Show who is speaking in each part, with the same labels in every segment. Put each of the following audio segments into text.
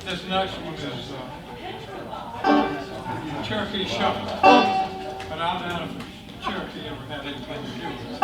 Speaker 1: This next one is Cherokee Shuffle, but I doubt if Cherokee ever had anything to do with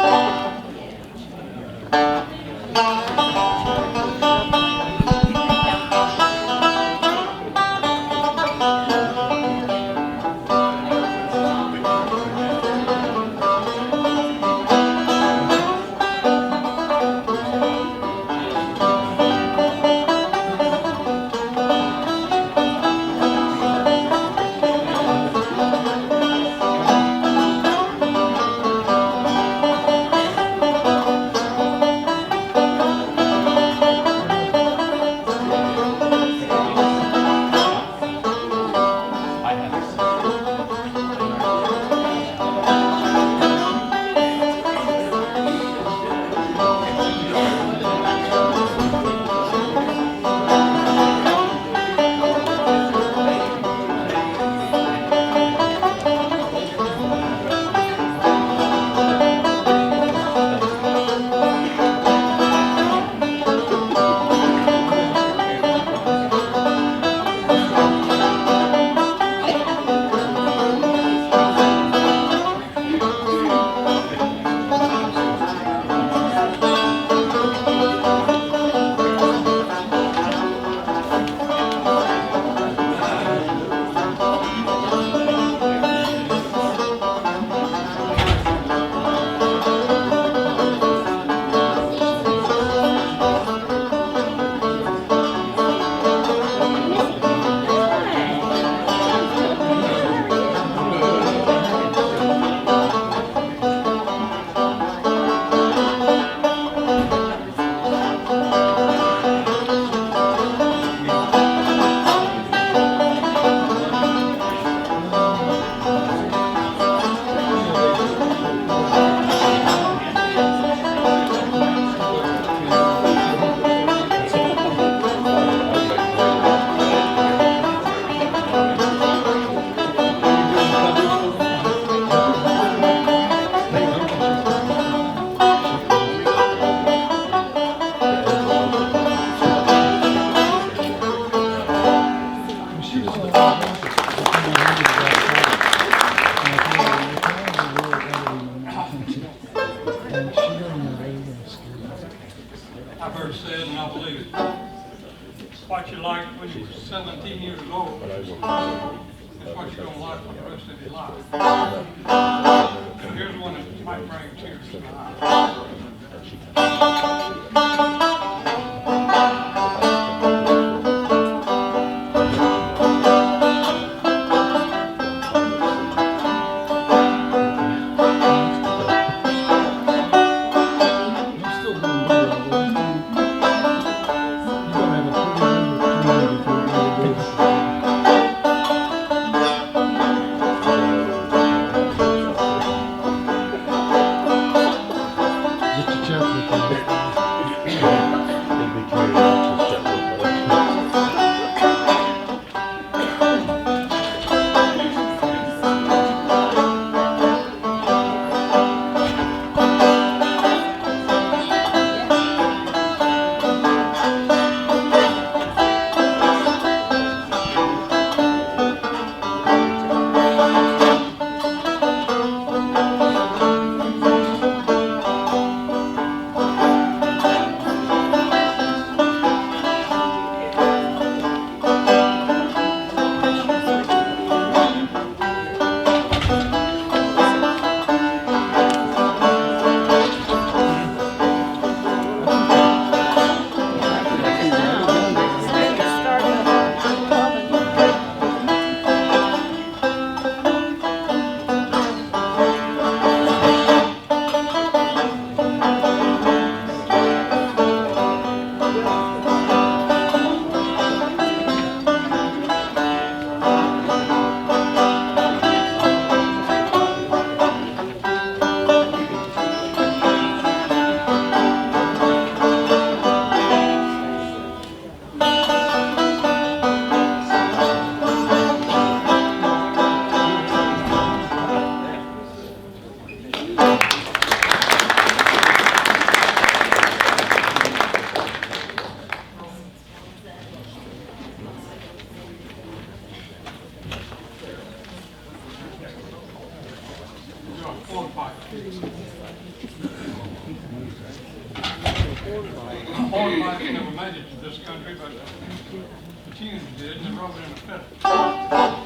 Speaker 1: I've heard said, and I believe it. What you liked when you were 17 years old is what you're going to like for the rest of your life. Here's one that might bring tears to my
Speaker 2: Get your chocolate.
Speaker 1: Hornbacks never made it to this country, but the tunes did, and they wrote it in a fiddle.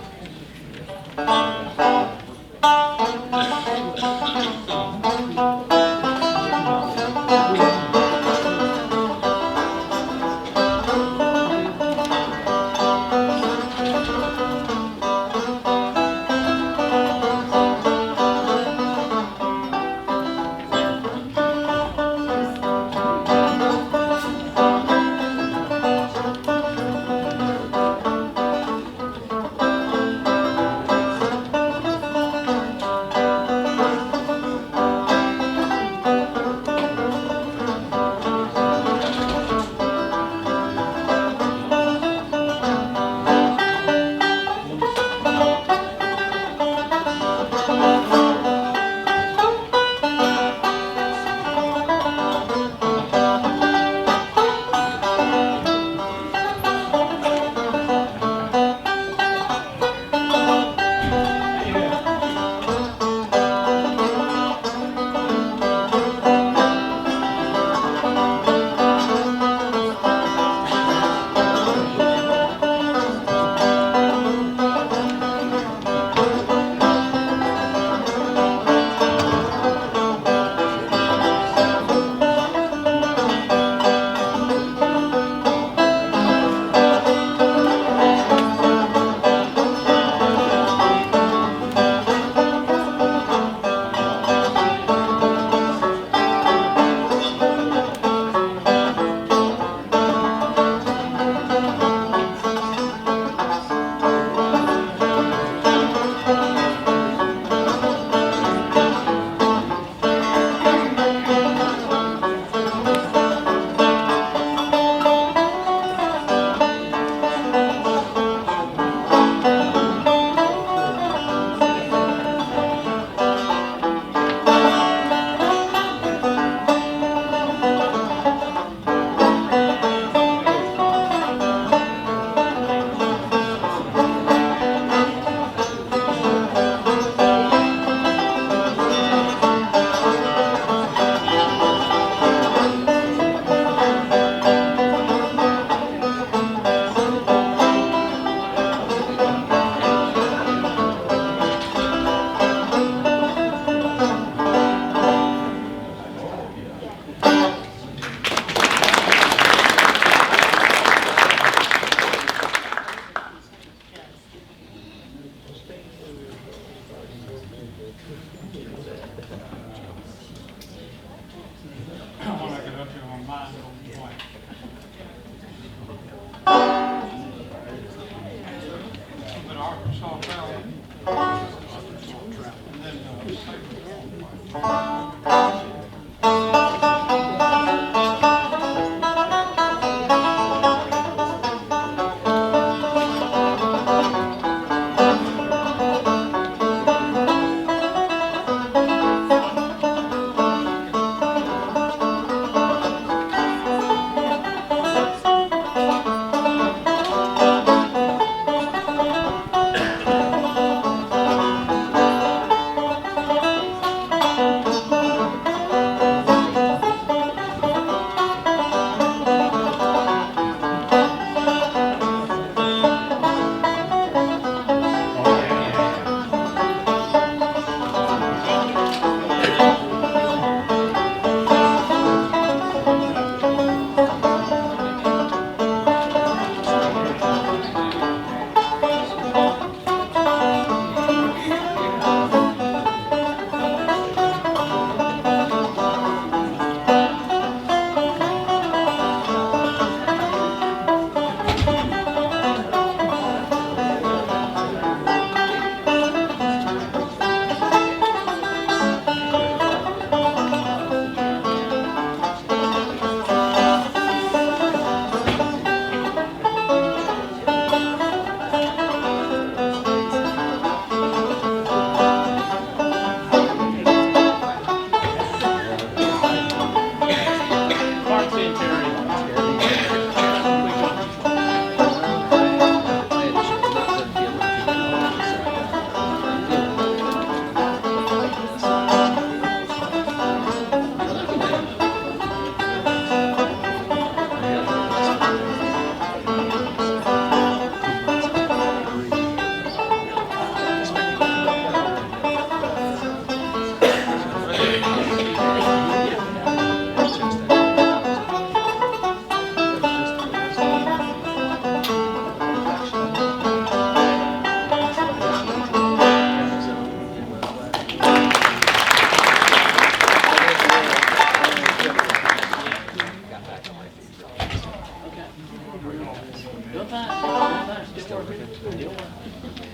Speaker 2: still working? You still have your website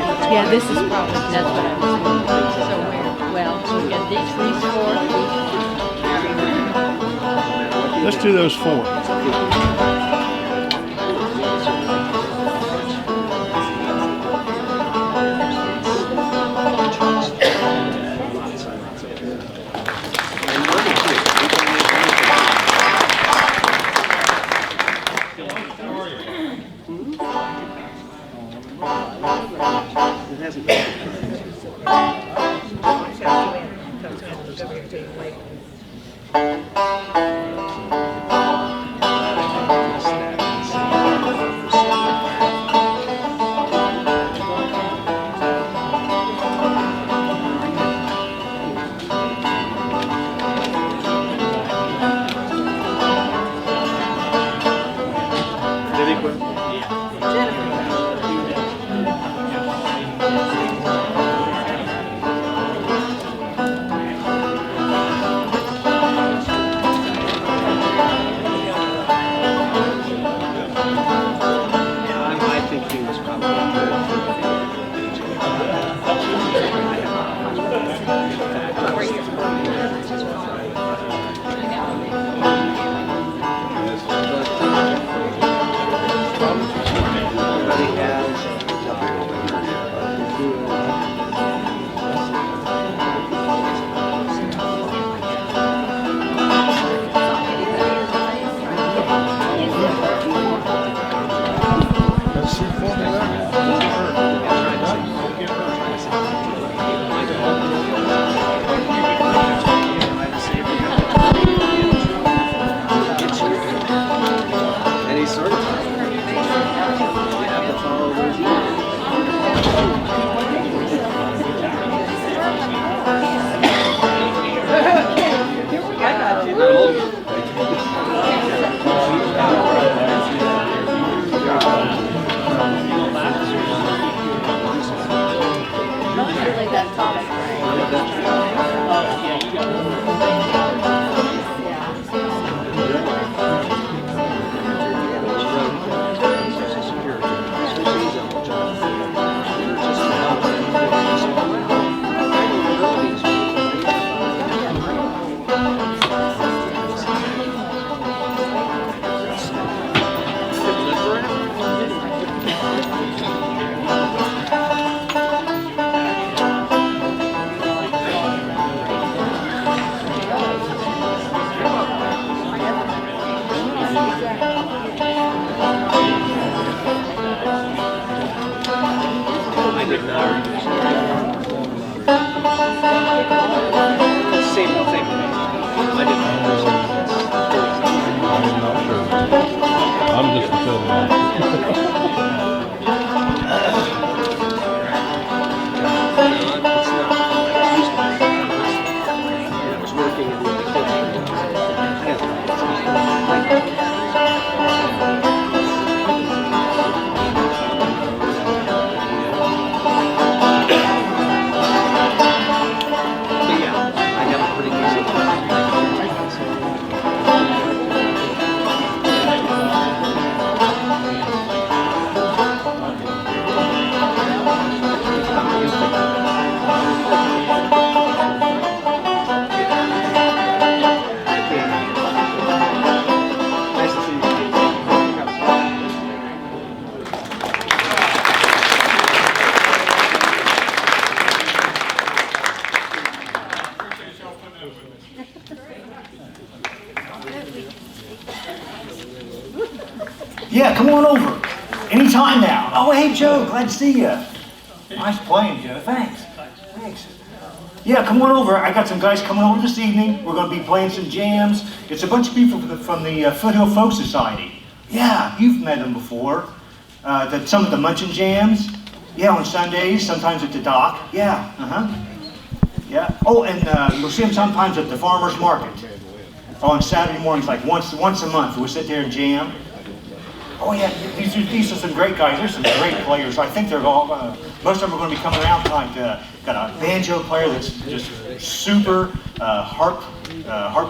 Speaker 2: and
Speaker 3: yeah, this is probably, that's what I was thinking. So well, so we got these four.
Speaker 4: Let's do those four. I'm not sure. Yeah, come on over. Anytime now. Oh, hey, Joe, glad to see you. Nice playing, Joe. Thanks. Thanks. Yeah, come on over. I got some guys coming over this evening. We're going to be playing some jams. It's a bunch of people from the Foothill Folk Society. Yeah, you've met them before. Some of the Munchin Jams. Yeah, on Sundays, sometimes at the dock. Yeah, Yeah. Oh, and you'll see them sometimes at the farmer's market. On Saturday mornings, like once a month. We'll sit there and jam. Oh yeah, these are some great guys. They're some great players. I think they're all, most of them are going to be coming around tonight. Got a banjo player that's just super, harp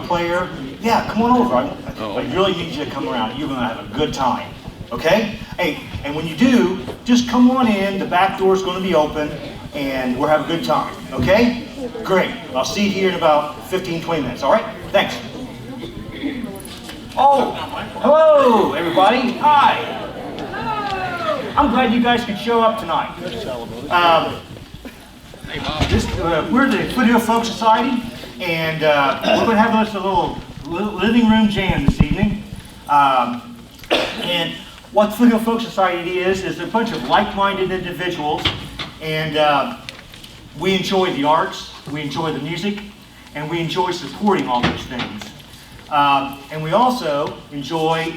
Speaker 4: player. Yeah, come on over. I really need you to come around. You're going to have a good time. Okay? Hey, and when you do, just come on in. The back door's going to be open, and we'll have a good time. Okay? Great. I'll see you here in about 15, 20 minutes. All right? Thanks. Oh, hello, everybody. Hi. I'm glad you guys could show up tonight. We're the Foothill Folk Society, and we're going to have us a little living room jam this evening. And what the Foothill Folk Society is a bunch of like-minded individuals, and we enjoy the arts, we enjoy the music, and we enjoy supporting all those things. And we also enjoy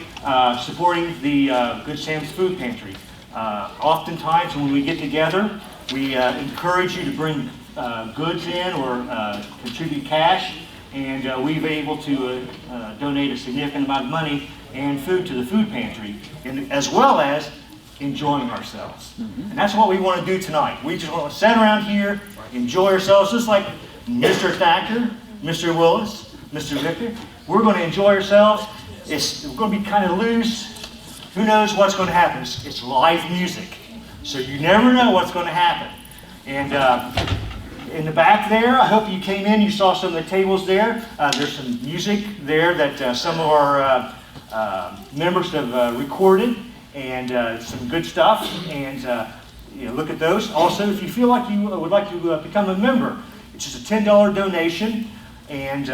Speaker 4: supporting the Good Sam's Food Pantry. Oftentimes when we get together, we encourage you to bring goods in or contribute cash, and we've been able to donate a significant amount of money and food to the food pantry, as well as enjoying ourselves. And that's what we want to do tonight. We just want to sit around here, enjoy ourselves, just like Mr. Thacker, Mr. Willis, Mr. Victor. We're going to enjoy ourselves. We're going to be kind of loose. Who knows what's going to happen? It's live music, so you never know what's going to happen. And in the back there, I hope you came in, you saw some of the tables there. There's some music there that some of our members have recorded, and some good stuff. And look at those. Also, if you feel like you would like to become a member, it's just a $10 donation. And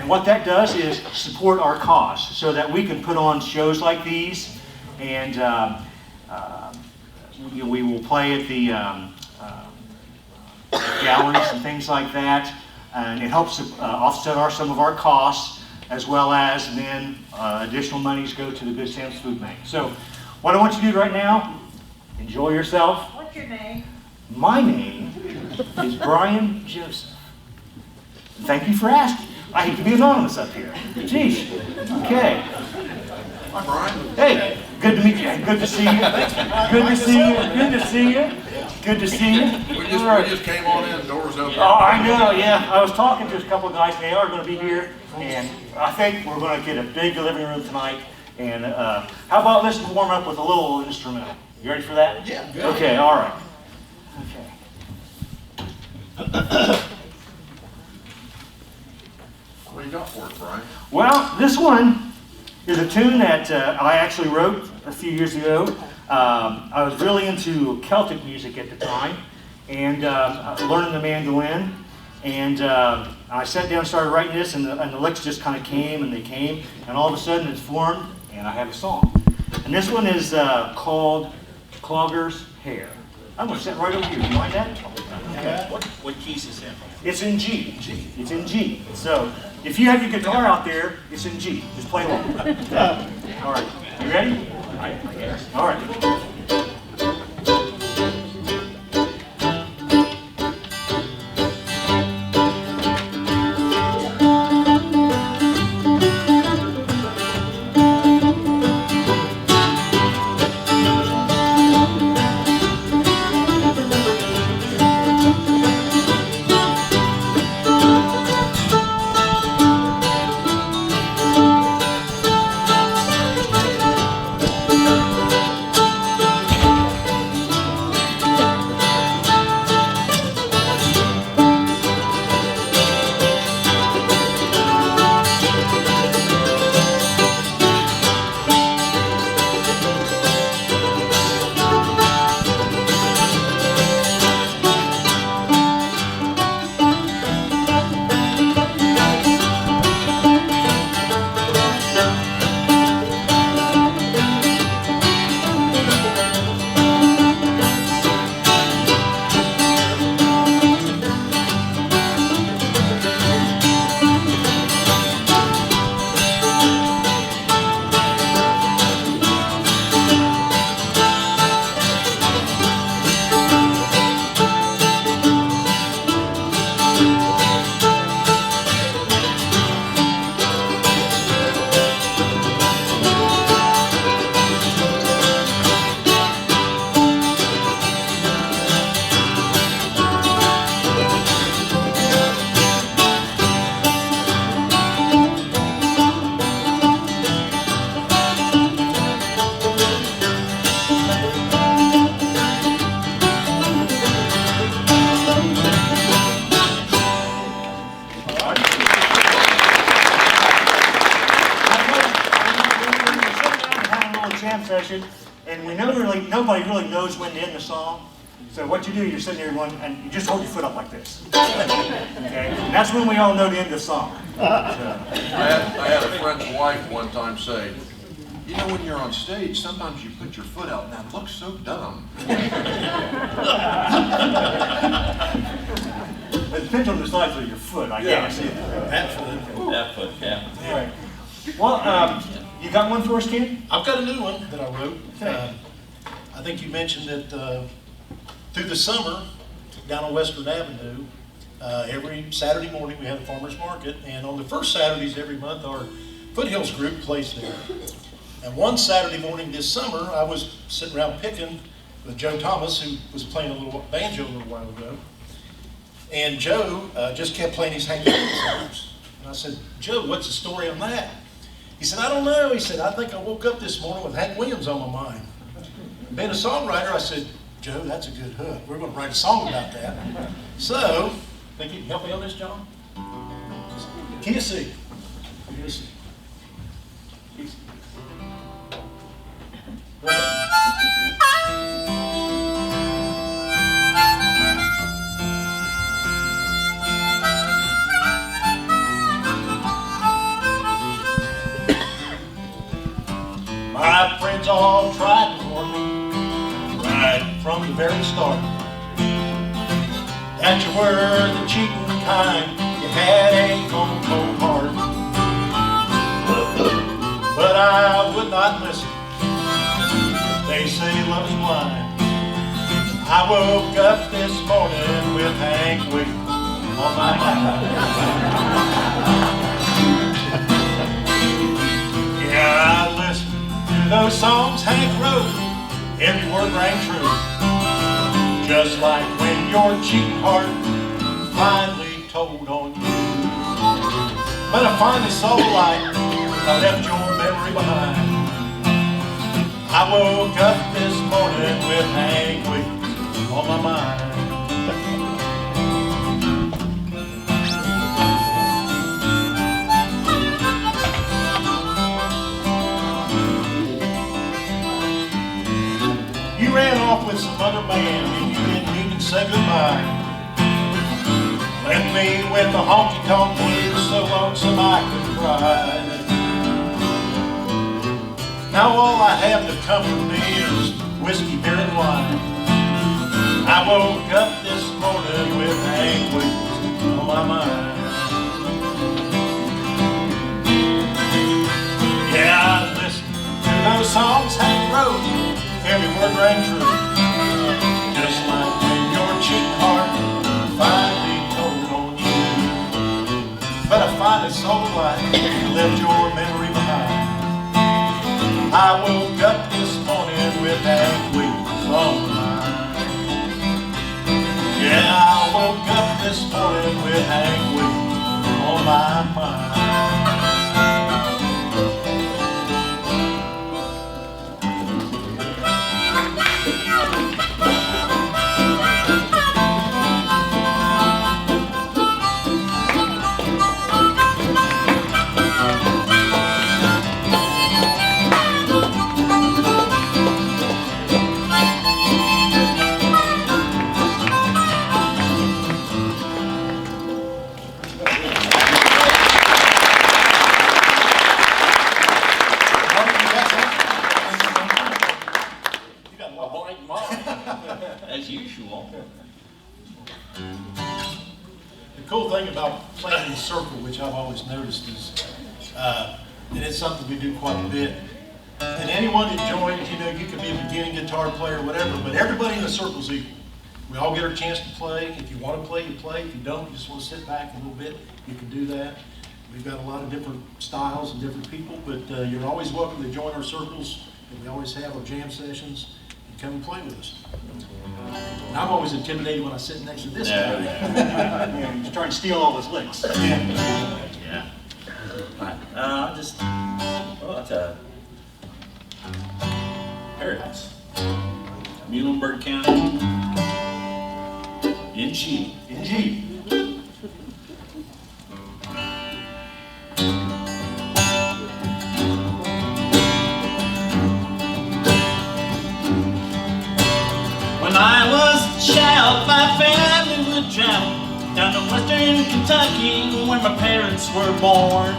Speaker 4: what that does is support our cause so that we can put on shows like these, and we will play at the galleries and things like that, and it helps offset some of our costs, as well as then additional monies go to the Good Sam's Food Bank. So what I want you to do right now, enjoy yourself.
Speaker 5: What's your name?
Speaker 4: My name is Brian Joseph. Thank you for asking. I hate to be anonymous up here. Jeez. Okay.
Speaker 6: Hi, Brian.
Speaker 4: Hey, good to meet you. Good to see you. Good to see you. Good to see you. Good to see you.
Speaker 6: We just came on in, doors open.
Speaker 4: Oh, I know, yeah. I was talking to a couple of guys. They are going to be here, and I think we're going to get a big living room tonight. And how about let's warm up with a little instrumental. You ready for that?
Speaker 6: Yeah.
Speaker 4: Okay, all right. Okay.
Speaker 6: What do you got for us, Brian?
Speaker 4: Well, this one is a tune that I actually wrote a few years ago. I was really into Celtic music at the time, and learning the mandolin. And I sat down and started writing this, and the licks just kind of came, and all of a sudden it's formed, and I have a song. And this one is called Clogger's Hair. I'm going to sit right over here. Do you mind that? Okay.
Speaker 7: What keys is that?
Speaker 4: It's in G. It's in G. So if you have your guitar out there, it's in G. Just play along. All right. You ready?
Speaker 7: I guess.
Speaker 4: All right. jam session, and nobody really knows when to end the song. So what you do, you're sitting there and you just hold your foot up like this. Okay? And that's when we all know to end the song.
Speaker 6: I had a friend's wife one time say, you know, when you're on stage, sometimes you put your foot out and that looks so dumb.
Speaker 4: It depends on the size of your foot, I guess.
Speaker 5: That foot, yeah.
Speaker 4: Right. Well, you got one for us, Ken?
Speaker 7: I've got a new one that I wrote. I think you mentioned that through the summer, down on Western Avenue, every Saturday morning we have a farmer's market, and on the first Saturdays every month our Foothills group plays there. And one Saturday morning this summer, I was sitting around picking with Joe Thomas, who was playing a little banjo a little while ago. And Joe just kept playing his Hank Williams songs. And I said, Joe, what's the story on that? He said, I don't know. He said, I think I woke up this morning with Hank Williams on my mind. Being a songwriter, I said, Joe, that's a good hook. We're going to write a song about that. So, think you can help me on this, John? Can you see? Can you see? My friends all tried to warn me right from the very start that you were the cheating kind, you had a cold heart. But I would not listen. They say love is blind. I woke up this morning with Hank Williams on my mind. Yeah, I listened to those songs Hank wrote. Every word rang true. Just like when your cheating heart finally told on you. But I finally saw the light. I left your memory behind. I woke up this morning with Hank Williams on my mind. You ran off with some other man and you didn't even say goodbye. Left me with the honky-tonk blues so lonesome I could cry. Now all I have to comfort me is whiskey, beer, and wine. I woke up this morning with Hank Williams on my mind. Yeah, I listened to those songs Hank wrote. Every word rang true. Just like when your cheating heart finally told on you. But I finally saw the light and left your memory behind. I woke up this morning with Hank Williams on my mind. Yeah, I woke up this morning with Hank Williams on my mind.
Speaker 5: As usual.
Speaker 7: The cool thing about playing in the circle, which I've always noticed, is and it's something we do quite a bit. And anyone that joins, you know, you could be a beginning guitar player, whatever, but everybody in the circle's equal. We all get our chance to play. If you want to play, you play. If you don't, you just want to sit back a little bit, you can do that. We've got a lot of different styles and different people, but you're always welcome to join our circles. And we always have our jam sessions. Come and play with us. And I'm always intimidated when I sit next to this guy.
Speaker 4: Yeah, he's trying to steal all his licks.
Speaker 5: Yeah. It's a Paradise, Muhlenberg County, in G.
Speaker 4: In G.
Speaker 8: child, my family would travel down to western Kentucky where my parents were born.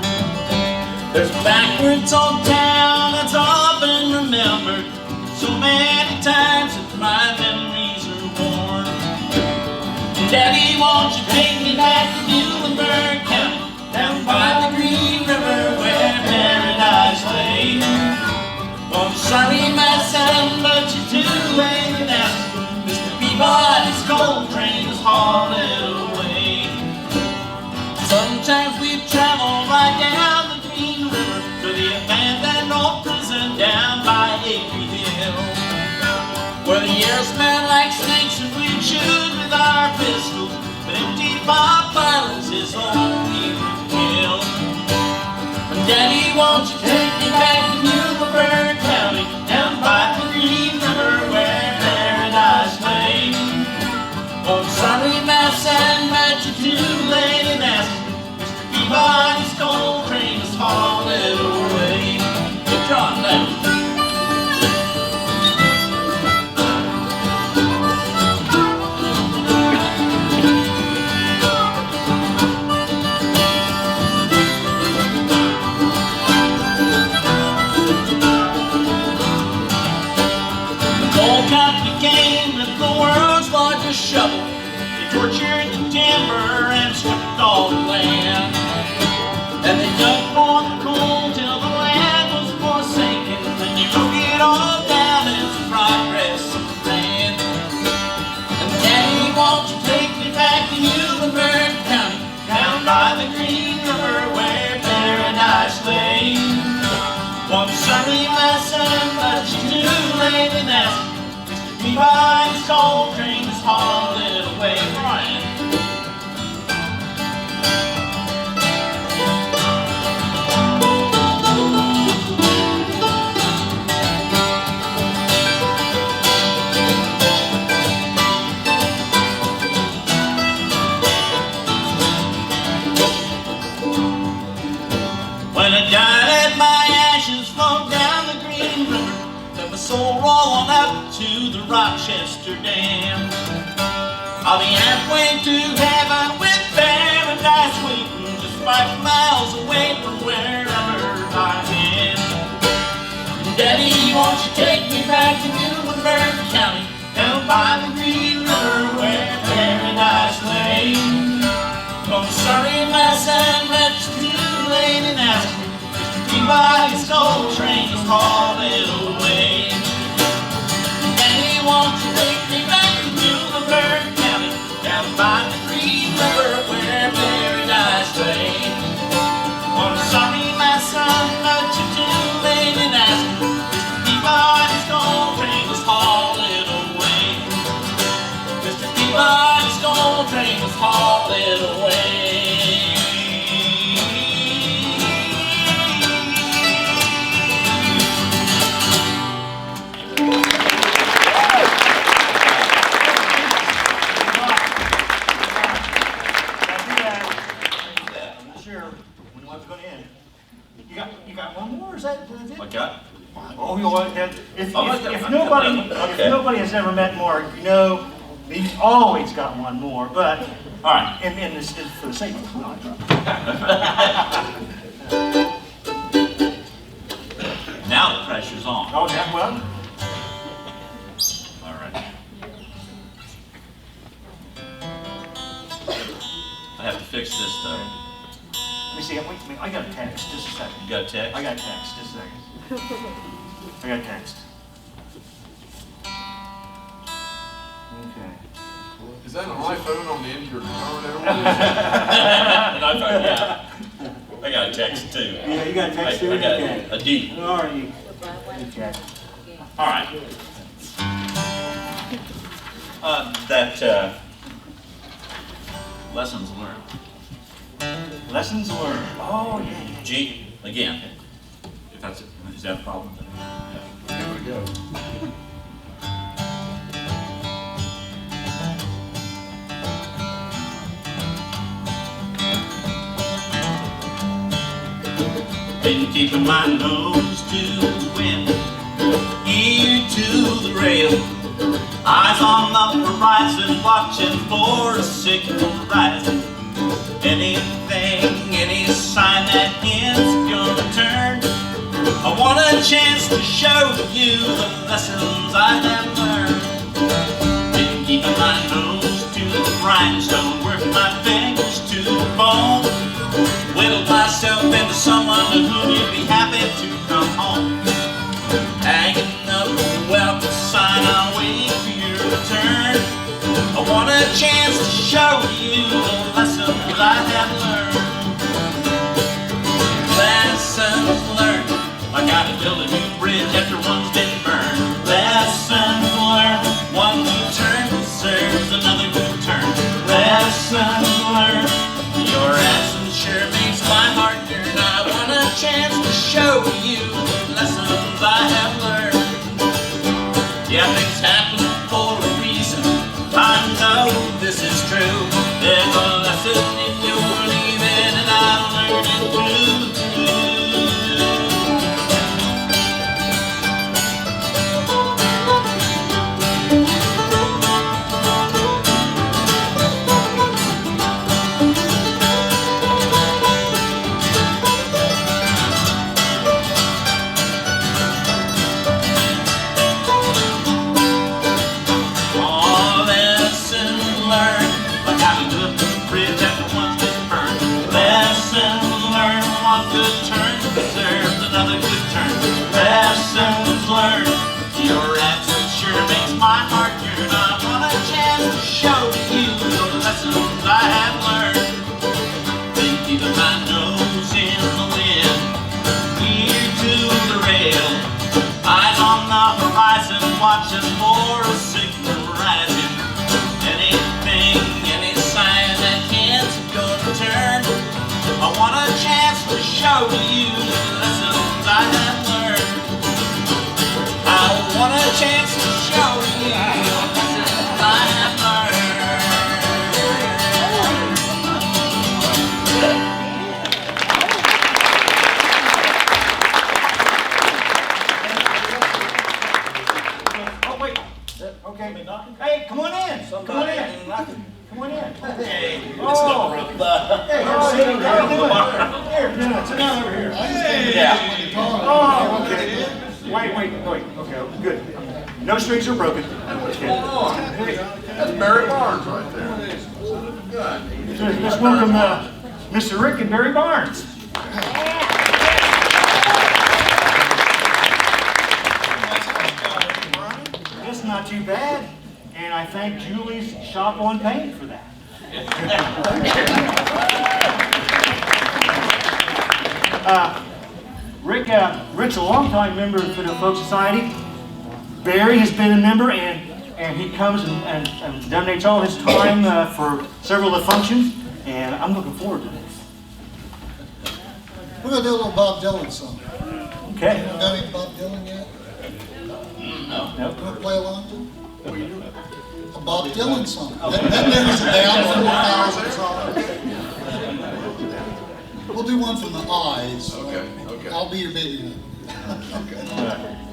Speaker 8: There's a backwards old town that's often remembered so many times that my memories are worn. Daddy, won't you take me back to Muhlenberg County, down by the Green River where paradise lay? Oh, sorry, my son, but you're too late now. Mr. Peabody's coal train is hauling away. Sometimes we travel right down the Green River to the abandoned old prison down by Acre Hill, where the air smelled like snakes and we'd shoot with our pistols, but empty Bob Violence is all we would kill. Daddy, won't you take me back to Muhlenberg County, down by the Green River where paradise lay? Oh, sorry, my son, but you're too late in asking. Mr. Peabody's coal train is hauling away. Good job, now. Shovel. They tortured the timber and stripped all the land, and they dug for the coal till the land was forsaken, and they broke it all down as the progress of the land. And Daddy, won't you take me back to Muhlenberg County, down by the Green River where paradise lay? Well, I'm sorry, my son, but you're too late in asking. Peabody's coal train is hauling away. Brian. When I died, my ashes flowed down the Green River, let my soul roll on up to the Rochester Dam. I'll be halfway to heaven with paradise waiting just 5 miles away from wherever I am. Daddy, won't you take me back to Muhlenberg County, down by the Green River where paradise lay? Oh, sorry, my son, but you're too late in asking. Mr. Peabody's coal train is hauling away. Won't you take me back to Muhlenberg County, down by the Green River where paradise lay? Oh, I'm sorry, my son, but you're too late in asking. Mr. Peabody's coal train was hauling away. Mr. Peabody's coal train was hauling away.
Speaker 4: You got one more? Is that it?
Speaker 5: What got?
Speaker 4: Oh, you know what? If
Speaker 5: Okay.
Speaker 4: nobody has ever met Mark, you know he's always got one more. But
Speaker 5: All right.
Speaker 4: and this is for the sake of time.
Speaker 5: Now the pressure's on.
Speaker 4: Oh, yeah, well.
Speaker 5: All right. I have to fix this though.
Speaker 4: Let me see. Wait, I got a text. Just a second.
Speaker 5: You got a text?
Speaker 4: I got a text. Just a second. I got a text. Okay.
Speaker 6: Is that an iPhone on the end of your car there?
Speaker 5: And I thought, yeah. I got a text too.
Speaker 4: Yeah, you got a text too?
Speaker 5: I got
Speaker 4: Okay.
Speaker 5: a D.
Speaker 4: All right. Okay.
Speaker 5: All right. Lessons learned.
Speaker 4: Lessons learned. Oh, yeah.
Speaker 5: G, again. If that's it. Is that a problem?
Speaker 6: There we go.
Speaker 8: Been keeping my nose to the wind, ear to the rail, eyes on on the horizon, watching for a signal rising. Anything, any sign that hints of your return. I want a chance to show you the lessons I have learned. Been keeping my nose to the grindstone, work my fingers to the bone. Whittled myself into someone to whom you'd be happy to come home. Hanging up a welcome sign, I'll wait for your return. I want a chance to show you the lessons I have learned. Lessons learned, like how to build a new bridge after one's been burned. Lessons learned, one good turn deserves another good turn. Lessons learned, your absence sure makes my heart yearn. I want a chance to show you the lessons I have learned. Yeah, things happen for a reason, I know this is true. There's a lesson in your leaving and I've learned it too. Lessons learned, your absence sure makes my heart yearn. I want a chance to show you the lessons I have learned. Been keeping my nose in the wind, ear to the rail, eyes on the horizon, watching for a signal rising. Anything, any sign that can't go to turn. I want a chance to show you the lessons I have learned. I want a chance to show you the lessons I have learned.
Speaker 4: Oh, wait. Okay. Hey, come on in. Come on in. Come on in.
Speaker 8: Hey,
Speaker 4: Oh. Hey, how you doing? Here, sit down over here.
Speaker 8: yeah.
Speaker 4: Oh, okay. Wait. Okay, good. No strings are broken. Okay.
Speaker 6: That's Barry Barnes right there. Good.
Speaker 4: Let's welcome Mr. Rick and Barry Barnes. It's not too bad, and I thank Julie's Shop on Paint for that. Rick's a longtime member of the Foothill Folk Society. Barry has been a member, and he comes and donates all his time for several of the functions, and I'm looking forward to this.
Speaker 9: We're going to do a little Bob Dylan song.
Speaker 4: Okay.
Speaker 9: You got any Bob Dylan yet?
Speaker 4: No.
Speaker 9: You want to play along? A Bob Dylan song. That narrows it down to 4,000 songs. We'll do one from the Eyes.
Speaker 6: Okay.
Speaker 9: I'll be your baby.
Speaker 6: Okay.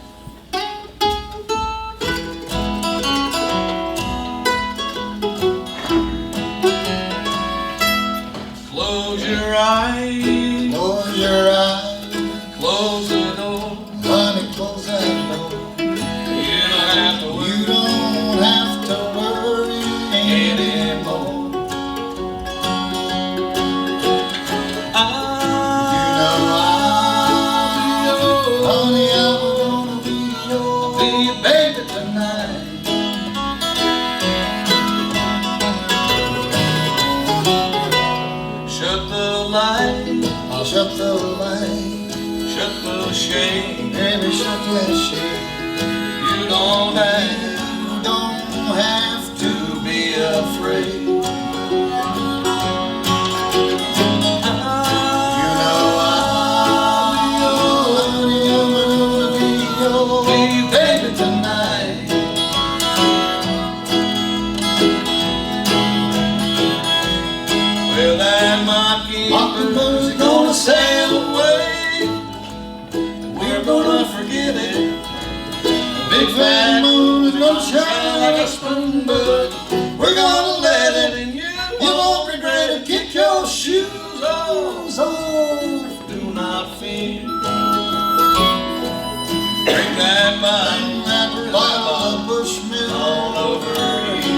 Speaker 8: Close your eyes,
Speaker 9: Close your eyes,
Speaker 8: close the door.
Speaker 9: honey, close that door.
Speaker 8: You don't have to worry.
Speaker 9: You don't have to worry anymore. Honey, I'm gonna be your baby tonight.
Speaker 8: Shut the light,
Speaker 9: I'll shut the light,
Speaker 8: shut the shade.
Speaker 9: baby, shut that shade.
Speaker 8: You don't have
Speaker 9: to be afraid. Baby tonight.
Speaker 8: Well, that mockingbird's
Speaker 9: gonna sail away.
Speaker 8: We're gonna forget it.
Speaker 9: Big fat moon a spoon, but we're gonna let it, and you won't regret it. Kick your shoes off,
Speaker 8: Do not fear. Bring that
Speaker 9: bottle of Bushmill
Speaker 8: on over here.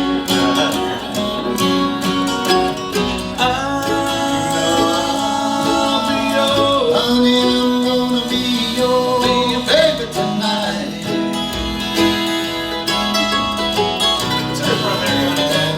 Speaker 9: Honey, I'm gonna be your baby tonight.
Speaker 8: Step right there, honey, Dad.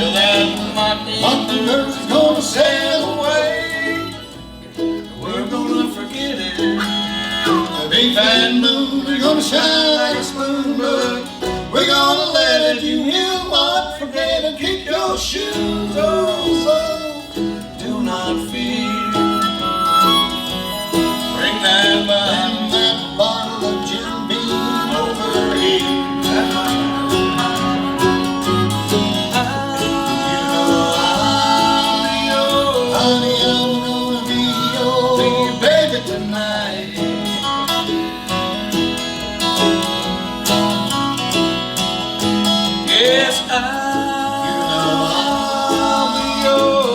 Speaker 8: Well, that
Speaker 9: Mockingbird is gonna sail away.
Speaker 8: we're gonna forget it.
Speaker 9: The big fat moon is gonna shine like a spoon, but we're gonna let it. You will not forget it. Keep your shoes on,
Speaker 8: Do not fear. Bring that
Speaker 9: and that bottle of Jim Beam over here. Honey, I'm gonna be your baby tonight.
Speaker 8: Yes,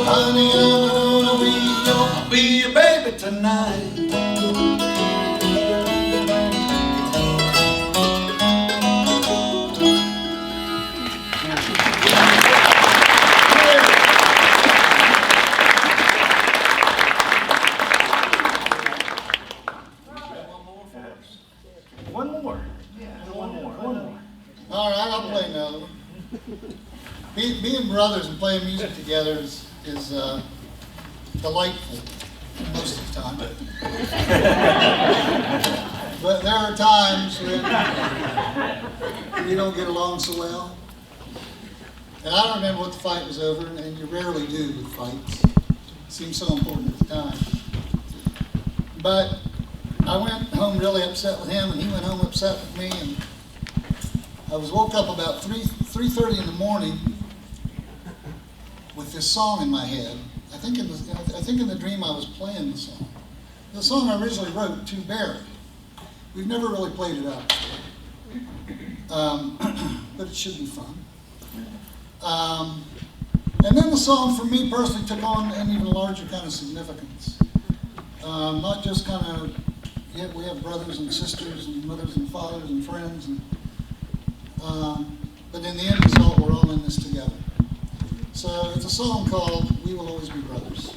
Speaker 9: Honey, I'm gonna be your baby tonight.
Speaker 4: One more.
Speaker 9: All right, I'll play another one. Being brothers and playing music together is delightful most of the time. But there are times when we don't get along so well. And I don't remember what the fight was over, and you rarely do with fights. It seems so important at the time. But I went home really upset with him, and he went home upset with me, and I was woke up about 3:30 in the morning with this song in my head. I think in the dream I was playing the song. The song I originally wrote to Barry. We've never really played it out before, but it should be fun. And then the song for me personally took on an even larger kind of significance. Not just kind of, yeah, we have brothers and sisters and mothers and fathers and friends, and but in the end result, we're all in this together. So it's a song called "We Will Always Be Brothers."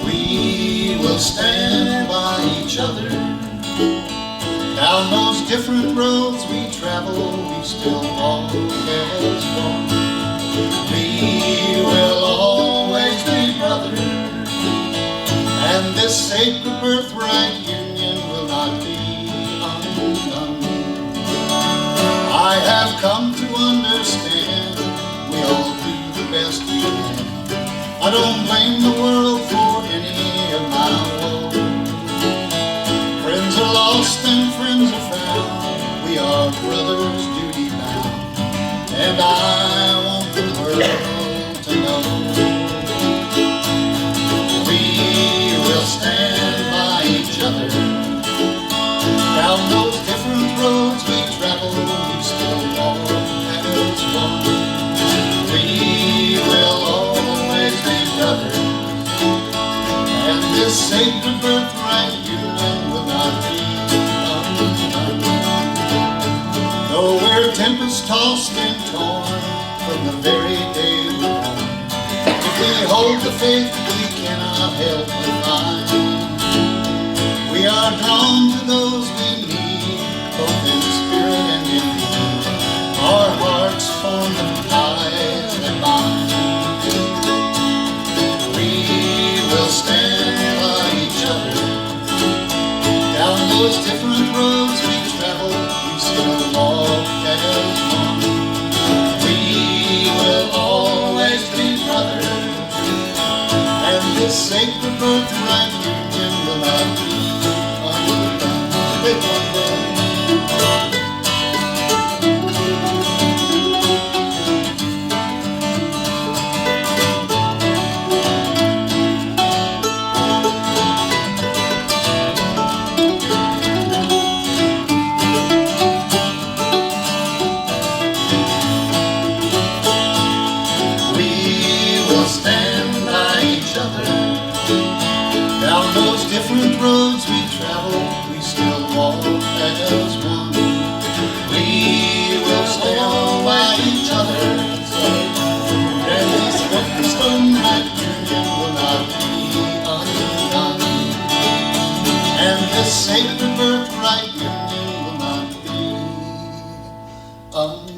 Speaker 9: We will stand by each other. Down those different roads we travel, we still walk as one. We will always be brothers, and this sacred birthright union will not be undone. I have come to understand we all do the best we can. I don't blame the world for any of my woes. Friends are lost and friends are found. We are brothers duty bound, and I want the world to know. We will stand by each other. Down those different roads we travel, we still walk as one. We will always be brothers, and this sacred birthright union will not be undone. Though we're tempest-tossed and torn from the very day we're born, if we hold the faith we cannot help but find. We are drawn to those we need, both in spirit and in mind. those different roads we travel, we still walk as one. We will always be brothers, and this sacred birthright union will not be undone. Big one day. Down those different roads we travel, we still walk as one. We will stand by each other, and this cornerstone union will not be undone. And this sacred birthright union will not be undone.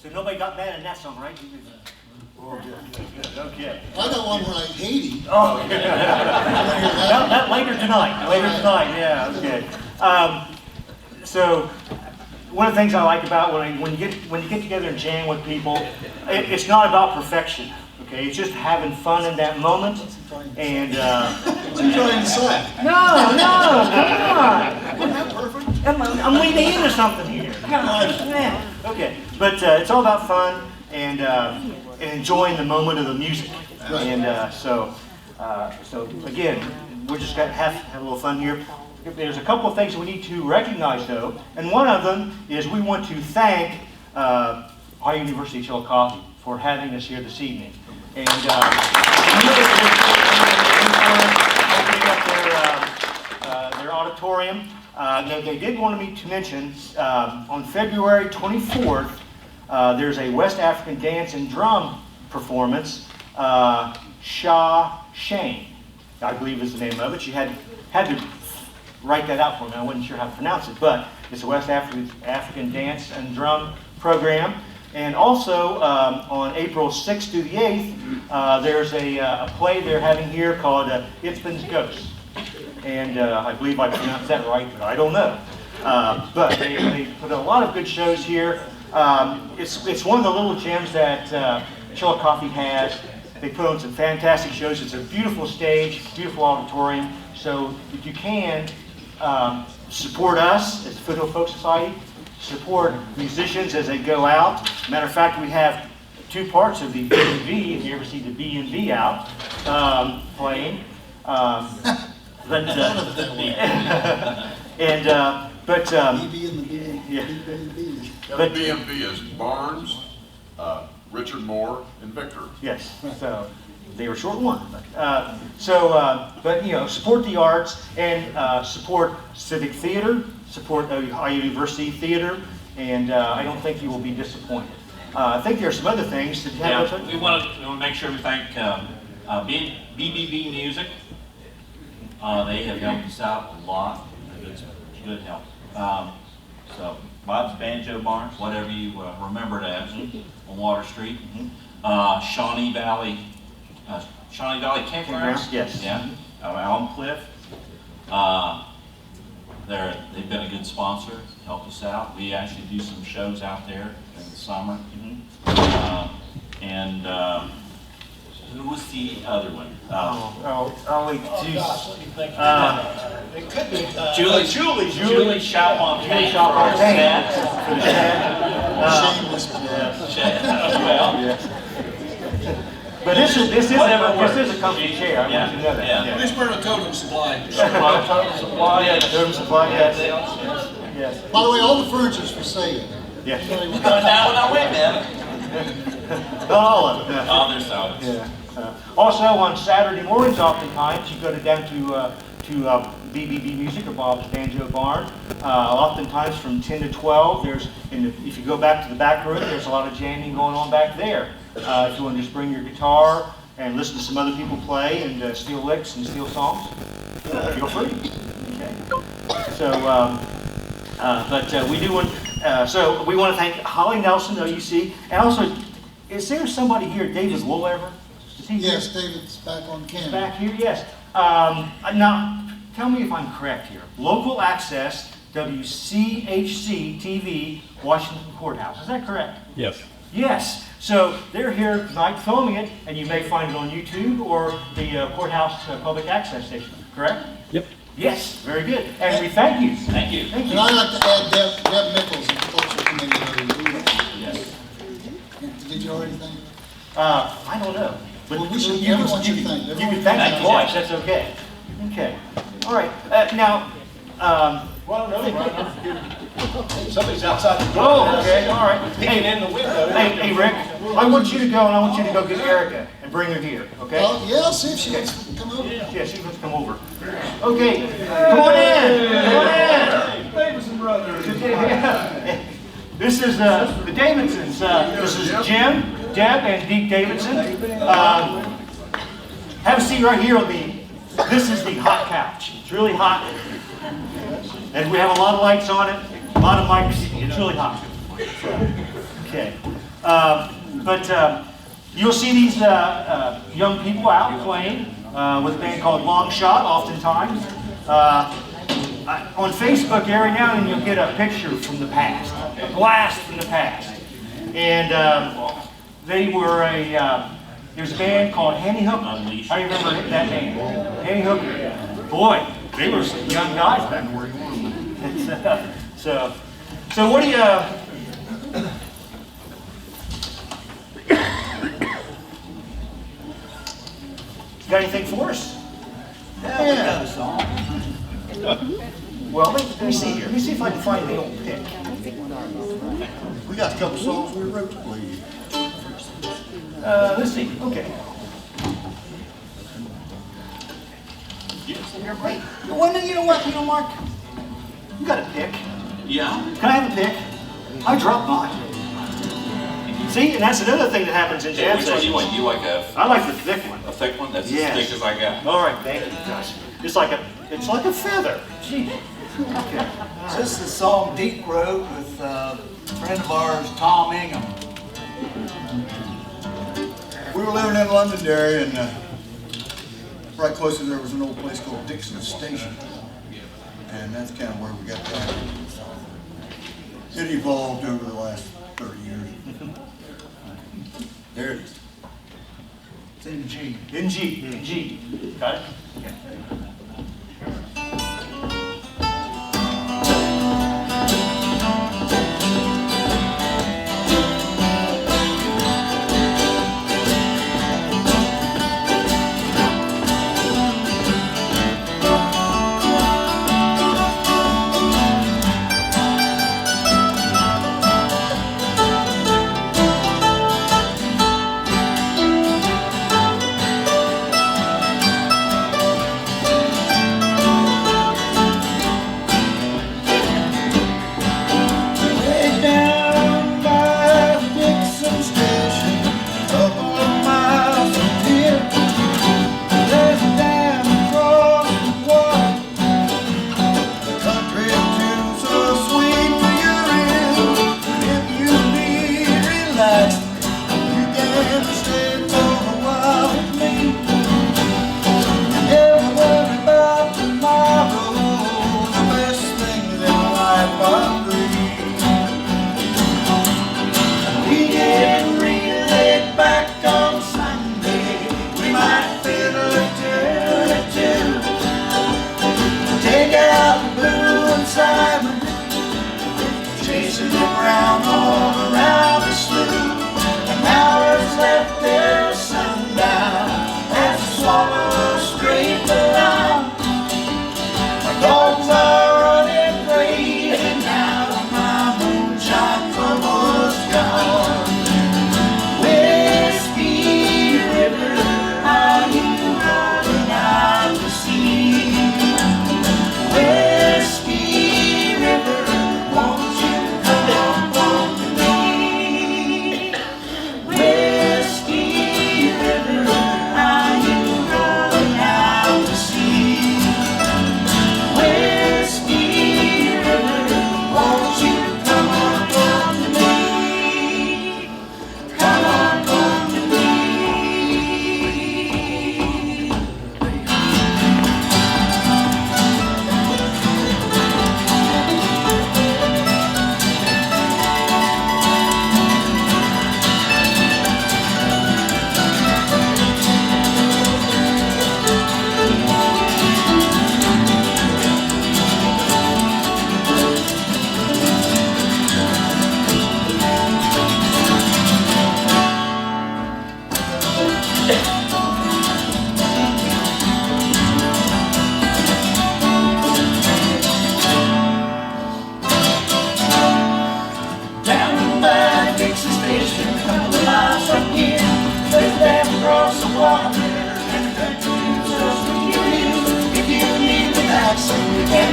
Speaker 4: So nobody got mad in that song, right? Oh, good. Okay.
Speaker 9: I got one where I hate him.
Speaker 4: Oh, yeah. that later tonight. Later tonight, yeah, okay. So one of the things I like about when you get together and jam with people, it's not about perfection. Okay, it's just having fun in that moment. And
Speaker 9: What are you trying to say?
Speaker 4: no, come on.
Speaker 9: Perfect.
Speaker 4: I'm leading into something here. Come on, man. Okay, but it's all about fun and enjoying the moment of the music.
Speaker 9: Right.
Speaker 4: And so again, we're just gonna have a little fun here. There's a couple of things that we need to recognize, though, and one of them is we want to thank our University of Chillicothe for having us here this evening. And opening up their auditorium. They did want me to mention on February 24th, there's a West African dance and drum performance. Shah Shane, I believe is the name of it. She had to write that out for me. I wasn't sure how to pronounce it, but it's a West African dance and drum program. And also on April 6th through the 8th, there's a play they're having here called Itzben's Ghost. And I believe I pronounced that right, but I don't know. But they put a lot of good shows here. It's one of the little gems that Chillicothe has. They put on some fantastic shows. It's a beautiful stage, beautiful auditorium. So if you can, support us as the Foothill Folk Society, support musicians as they go out. Matter of fact, we have two parts of the B&B, if you ever see the B&B out, playing. But
Speaker 6: The B&B is Barnes, Richard Moore, and Victor.
Speaker 4: Yes, so they were short one. But you know, support the arts and support civic theater, support Ohio University Theater, and I don't think you will be disappointed. I think there are some other things that have.
Speaker 5: Yeah, we want to make sure we thank BBB Music. They have helped us out a lot. It's good help. So Bob's Banjo Barns, whatever you remember it as, on Water Street. Shawnee Valley Campgrounds.
Speaker 4: Yes.
Speaker 5: Yeah. Elm Cliff. They've been a good sponsor, helped us out. We actually do some shows out there in the summer. Who was the other one?
Speaker 4: Wait, geez.
Speaker 7: It could be.
Speaker 5: Julie Chapontaine for our set. Well,
Speaker 4: But this is a company chair. I want you to know that.
Speaker 5: Yeah.
Speaker 1: Who's wearing a totem supply?
Speaker 4: Totem supply, yes. Yes.
Speaker 9: By the way, all the furniture's for sale.
Speaker 4: Yes.
Speaker 5: now when I went, man.
Speaker 4: Not all of it. No.
Speaker 5: Oh, there's some.
Speaker 4: Yeah. Also on Saturday mornings, oftentimes you go down to BBB Music or Bob's Banjo Barn. Oftentimes from 10 to 12. If you go back to the back room, there's a lot of jamming going on back there. If you want to just bring your guitar and listen to some other people play and steal licks and steal songs, feel free. Okay. So But we do want, so we want to thank Holly Nelson, OUC, and also, is there somebody here, David Wolever? Is he here?
Speaker 9: Yes, David's back on camera.
Speaker 4: Back here, yes. Now, tell me if I'm correct here. Local Access, WCHC TV, Washington Courthouse. Is that correct?
Speaker 2: Yes.
Speaker 4: Yes. So they're here tonight filming it, and you may find it on YouTube or the Courthouse Public Access Station, correct?
Speaker 2: Yep.
Speaker 4: Yes, very good. And we thank you.
Speaker 5: Thank you.
Speaker 4: Thank
Speaker 9: And
Speaker 4: you.
Speaker 9: I'd like to add Deb Nichols, the culture committee.
Speaker 5: Yes.
Speaker 9: Did you already thank?
Speaker 4: I don't know. But
Speaker 9: Well, we should-
Speaker 4: you
Speaker 9: everyone should
Speaker 4: can
Speaker 9: thank.
Speaker 4: you
Speaker 9: Everyone
Speaker 4: can thank
Speaker 5: thank
Speaker 4: them
Speaker 5: you,
Speaker 4: twice,
Speaker 5: Jeff.
Speaker 4: that's okay. Okay. All right. Now,
Speaker 7: Well, no, Brian, somebody's outside the door.
Speaker 4: oh, okay, all right.
Speaker 7: Peeking
Speaker 4: Hey,
Speaker 7: in the window.
Speaker 4: hey, Rick, I want you to go, and I want you to go get Erica and bring her here, okay?
Speaker 9: Well, yeah, I'll see if she wants to come over.
Speaker 4: Yeah, she wants to come over. Okay, come on in, come on in.
Speaker 6: Davidson Brothers.
Speaker 4: This is the Davidsons. This is Jim, Deb, and Deke Davidson. Have a seat right here on this is the hot couch. It's really hot. And we have a lot of lights on it, a lot of mics. It's really hot. Okay. But you'll see these young people out playing with a band called Long Shot oftentimes. On Facebook, every now and then you'll get a picture from the past, a blast from the past. And they were there's a band called Henny Hooker. How do you remember that name? Henny Hooker. Boy, they were some young guys back then. So what do you... Got anything for us? Yeah. Well, let me see here. Let me see if I can find the old pick.
Speaker 9: We got a couple songs we wrote to play you.
Speaker 4: Let's see. Okay. Hey, well, you know what? You know, Mark? You got a pick.
Speaker 5: Yeah.
Speaker 4: Can I have a pick? I dropped mine. See, and that's another thing that happens in jam
Speaker 5: Which one
Speaker 4: sessions.
Speaker 5: you want? You like
Speaker 4: I like the thick one.
Speaker 5: a thick one? That's
Speaker 4: Yes.
Speaker 5: as thick as I got.
Speaker 4: All right, thank you, Josh. It's like a feather. Gee. Okay.
Speaker 10: This is a song Deke wrote with a friend of ours, Tom Ingham.
Speaker 11: We were living in Londonderry, and right close to there was an old place called Dixon Station, and that's kind of where we got that. It evolved over the last 30 years. There it is.
Speaker 10: It's in G.
Speaker 4: In G. In G. Got it? Okay.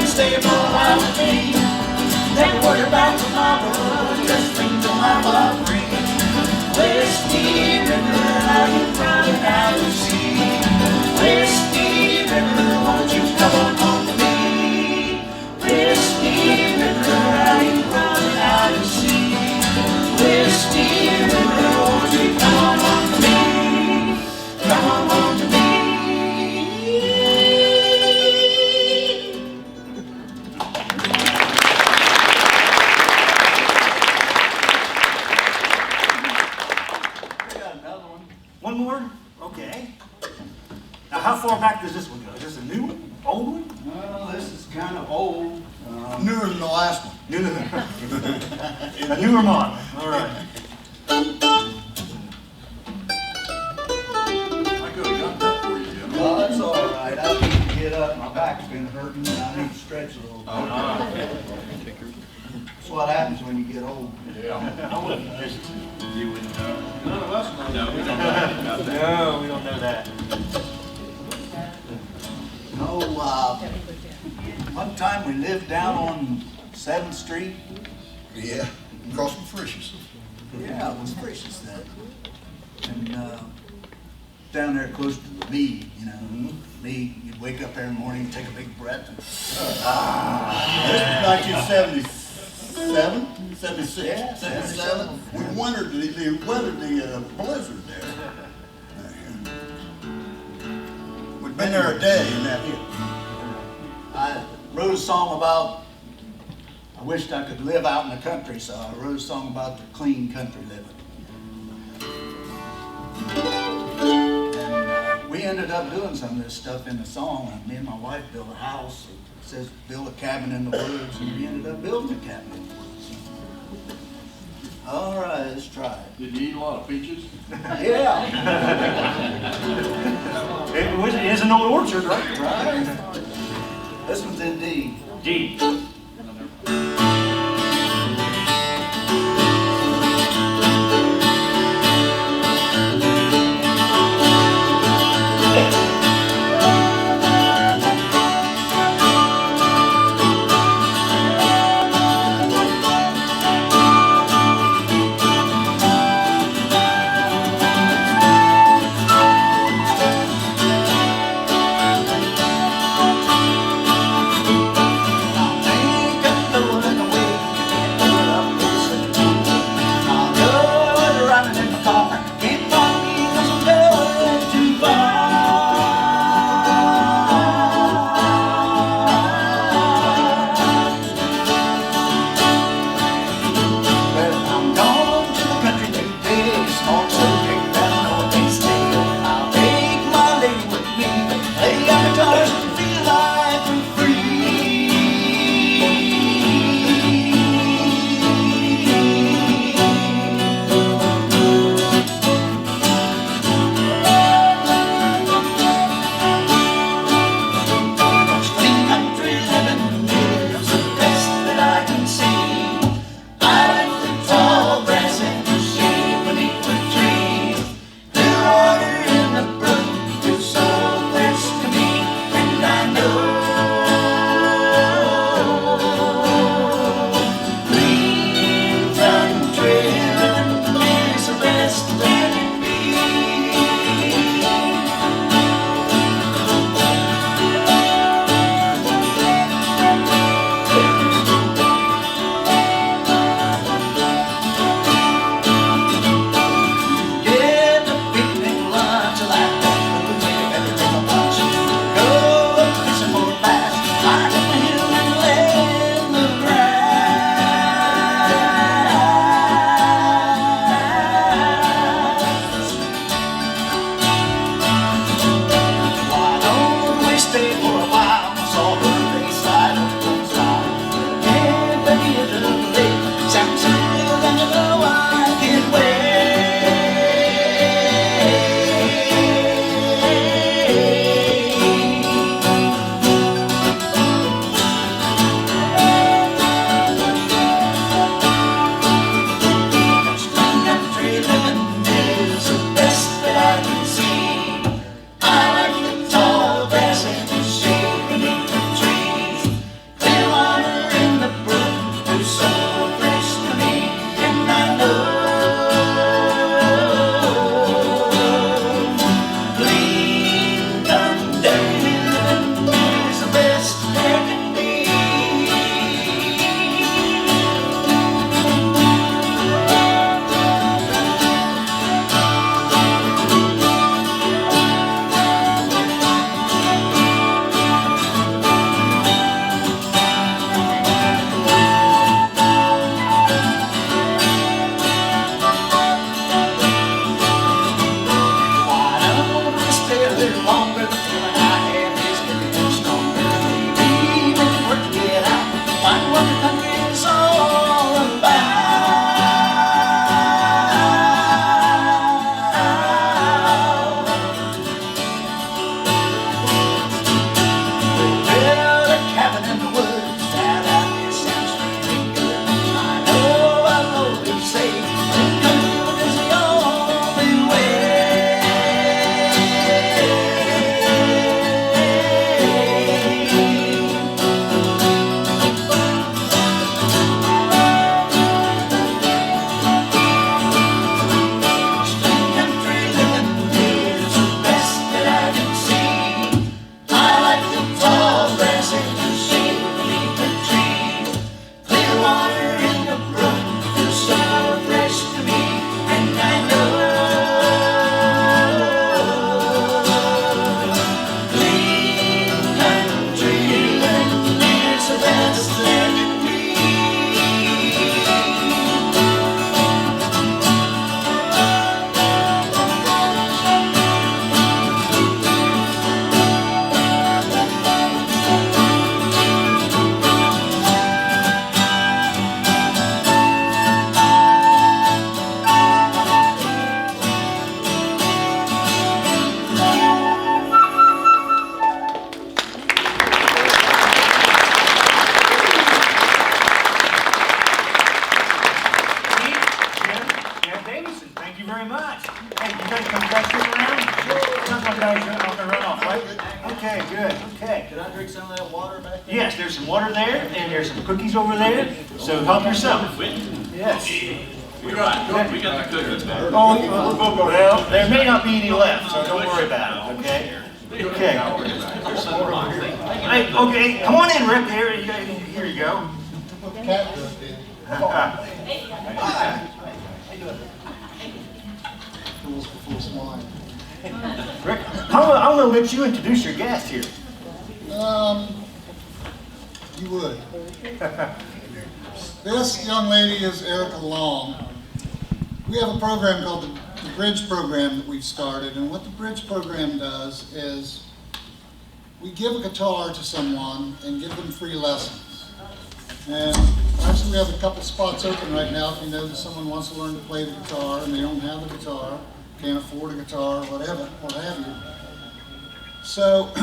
Speaker 8: can stay for a while with me. Never worry about tomorrow, just think the life I'll bring. Whiskey River, are you running out to sea? Whiskey River, won't you come on home to me? Whiskey River, are you running out to sea? Whiskey River, won't you come on home to me? Come on home to me.
Speaker 4: One more? Okay. Now, how far back does this one go? Is this a new one? Old one?
Speaker 10: Well, this is kind of old.
Speaker 11: Newer than the last one.
Speaker 4: New A newer model. All right.
Speaker 6: I could have got that for you, Jim.
Speaker 10: Well, that's all right. I need to get up. My back's been hurting and I need to stretch a little bit. That's what happens when you get old.
Speaker 4: I wouldn't have missed it.
Speaker 6: You wouldn't know. None of us know.
Speaker 5: No, we don't know anything about that.
Speaker 4: No, we don't know that.
Speaker 10: No, one time we lived down on 7th Street.
Speaker 11: Yeah, across from Frisch's.
Speaker 10: Yeah, it was Frisch's then. And down there close to the mead, you know. Mead, you'd wake up every morning, take a big breath. And,
Speaker 11: This was 1977, 76,
Speaker 10: Yeah,
Speaker 11: 77. We weathered the blizzard there. We'd been there a day and that hit.
Speaker 10: I wrote a song about, I wished I could live out in the country, so I wrote a song about the clean country living. And we ended up doing some of this stuff in the song. And me and my wife built a house. It says build a cabin in the woods, and we ended up building a cabin in the woods. All right, let's try it.
Speaker 6: Did you eat a lot of peaches?
Speaker 10: Yeah.
Speaker 4: It is an old orchard, right?
Speaker 10: Right? This one's in D.
Speaker 4: D.
Speaker 10: Now,
Speaker 4: Hey, you guys come back around? Sounds like guys are going to run off, right? Okay, good, okay.
Speaker 7: Can I drink some of that water back there?
Speaker 4: Yes, there's some water there, and there's some cookies over there, so help yourself. Yes.
Speaker 5: We got the cookies back.
Speaker 4: Oh, well, there may not be any left, so don't worry about it, okay? Okay. Hey, okay, come on in, Rick, here you go.
Speaker 9: Cat just did. Fools before swine.
Speaker 4: Rick, I'm gonna let you introduce your guest here.
Speaker 9: You would. This young lady is Erica Long. We have a program called the Bridge Program that we've started, and what the Bridge Program does is we give a guitar to someone and give them free lessons. And actually we have a couple spots open right now if you know that someone wants to learn to play the guitar and they don't have a guitar, can't afford a guitar, whatever, what have you. So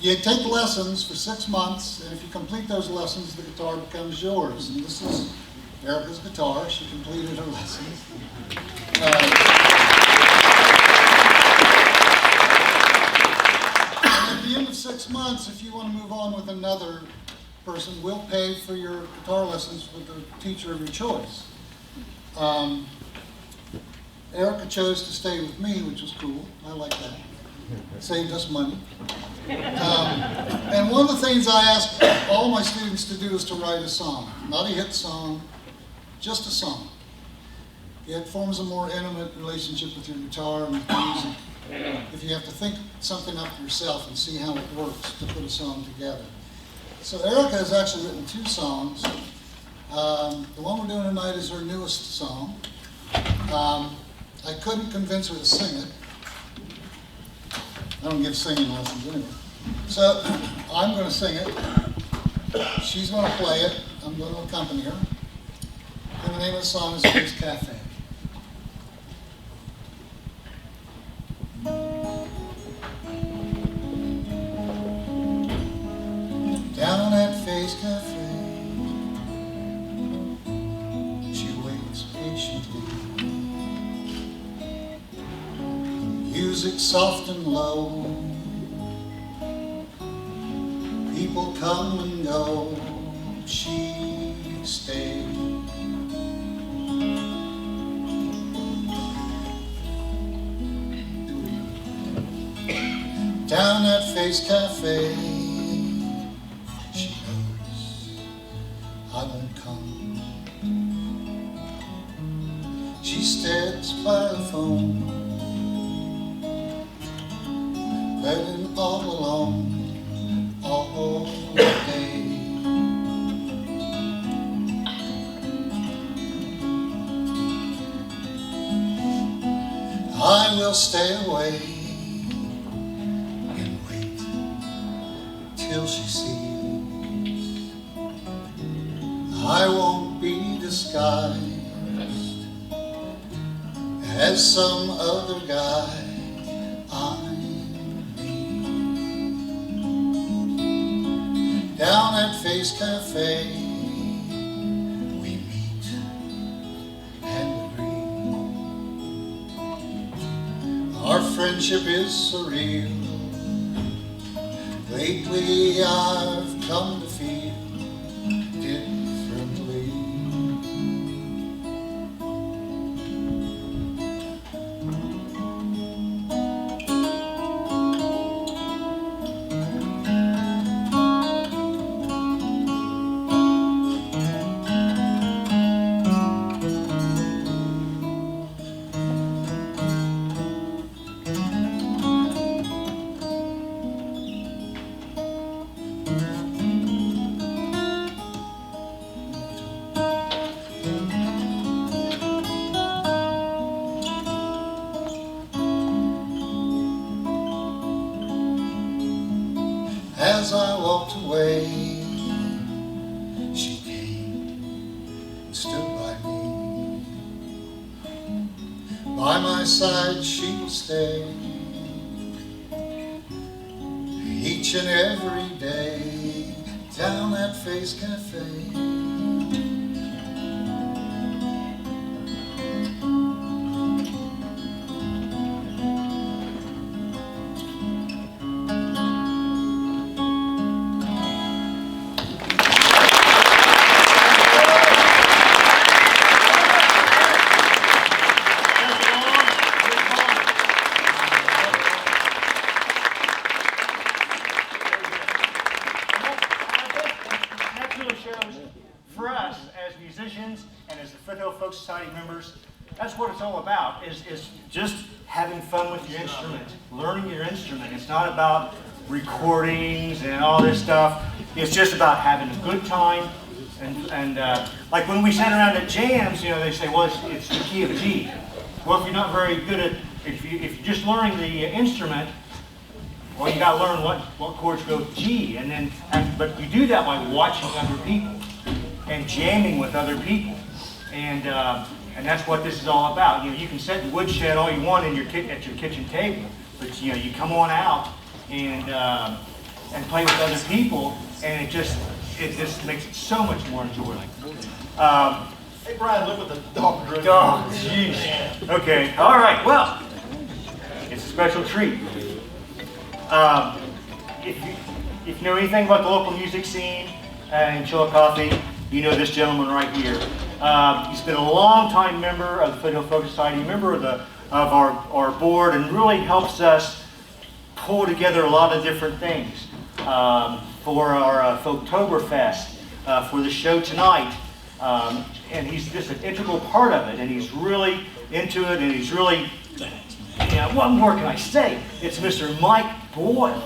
Speaker 9: you take lessons for 6 months, and if you complete those lessons, the guitar becomes yours. And this is Erica's guitar. She completed her lessons. And at the end of 6 months, if you want to move on with another person, we'll pay for your guitar lessons with the teacher of your choice. Erica chose to stay with me, which was cool. I like that. It saved us money. And one of the things I ask all my students to do is to write a song. Not a hit song, just a song. It forms a more intimate relationship with your guitar and with music if you have to think something up yourself and see how it works to put a song together. So Erica has actually written 2 songs. The one we're doing tonight is her newest song. I couldn't convince her to sing it. I don't give singing lessons anyway. So I'm going to sing it. She's going to play it. I'm going to accompany her. And the name of the song is Bridge Cafe. Down at Face Cafe, she waits patiently. Music soft and low, people come and go, she stays. Down at Face Cafe, she knows I won't come. She stands by the phone, letting all alone all day. I will stay away and wait till she sees I won't be disguised as some other guy. Down at Face Cafe, we meet and agree. Our friendship is surreal. Lately I've come to feel differently. As I walked away, she came and stood by me. By my side she would stay, each and every day, down at Face Cafe.
Speaker 4: and as the Foothill Folk Society members, that's what it's all about, is just having fun with your instrument, learning your instrument. It's not about recordings and all this stuff. It's just about having a good time. And like when we sat around at jams, you know, they say, well, it's the key of G. Well, if you're not very good at, if you're just learning the instrument, well, you got to learn what chords go with G. But you do that by watching other people and jamming with other people. And that's what this is all about. You know, you can set the woodshed all you want at your kitchen table, but you know, you come on out and play with other people, and it just makes it so much more enjoyable.
Speaker 7: Hey Brian, look what the dog drew.
Speaker 4: Oh, jeez. Okay. All right. Well, it's a special treat. If you know anything about the local music scene in Chillicothe, you know this gentleman right here. He's been a long-time member of the Foothill Folk Society, member of our board, and really helps us pull together a lot of different things for our Folktoberfest, for the show tonight. And he's just an integral part of it, and he's really into it, and he's really, yeah, what more can I say? It's Mr. Mike Boyle.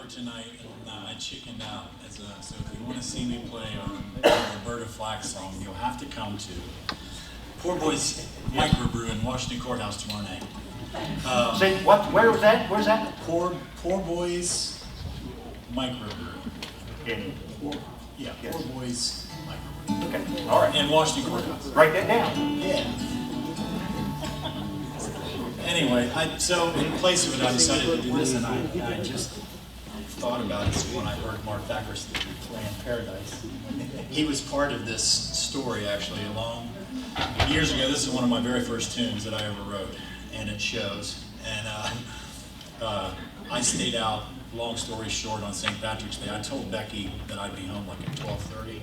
Speaker 8: Tonight, and I chickened out. So if you want to see me play a Roberta Flack song, you'll have to come to Poor Boys Microbrew in Washington Courthouse tomorrow night.
Speaker 4: Say what? Where was that? Where's that?
Speaker 8: Poor Boys Microbrew. Poor Boys Microbrew.
Speaker 4: Okay. All right.
Speaker 8: In Washington Courthouse.
Speaker 4: Write that down.
Speaker 8: Yeah. Anyway, so in place of it, I decided to do this, and I just thought about it when I heard Mark Thacker's play in Paradise. He was part of this story actually years ago. This is one of my very first tunes that I ever wrote, and it shows. And I stayed out, long story short, on St. Patrick's Day. I told Becky that I'd be home like at 12:30,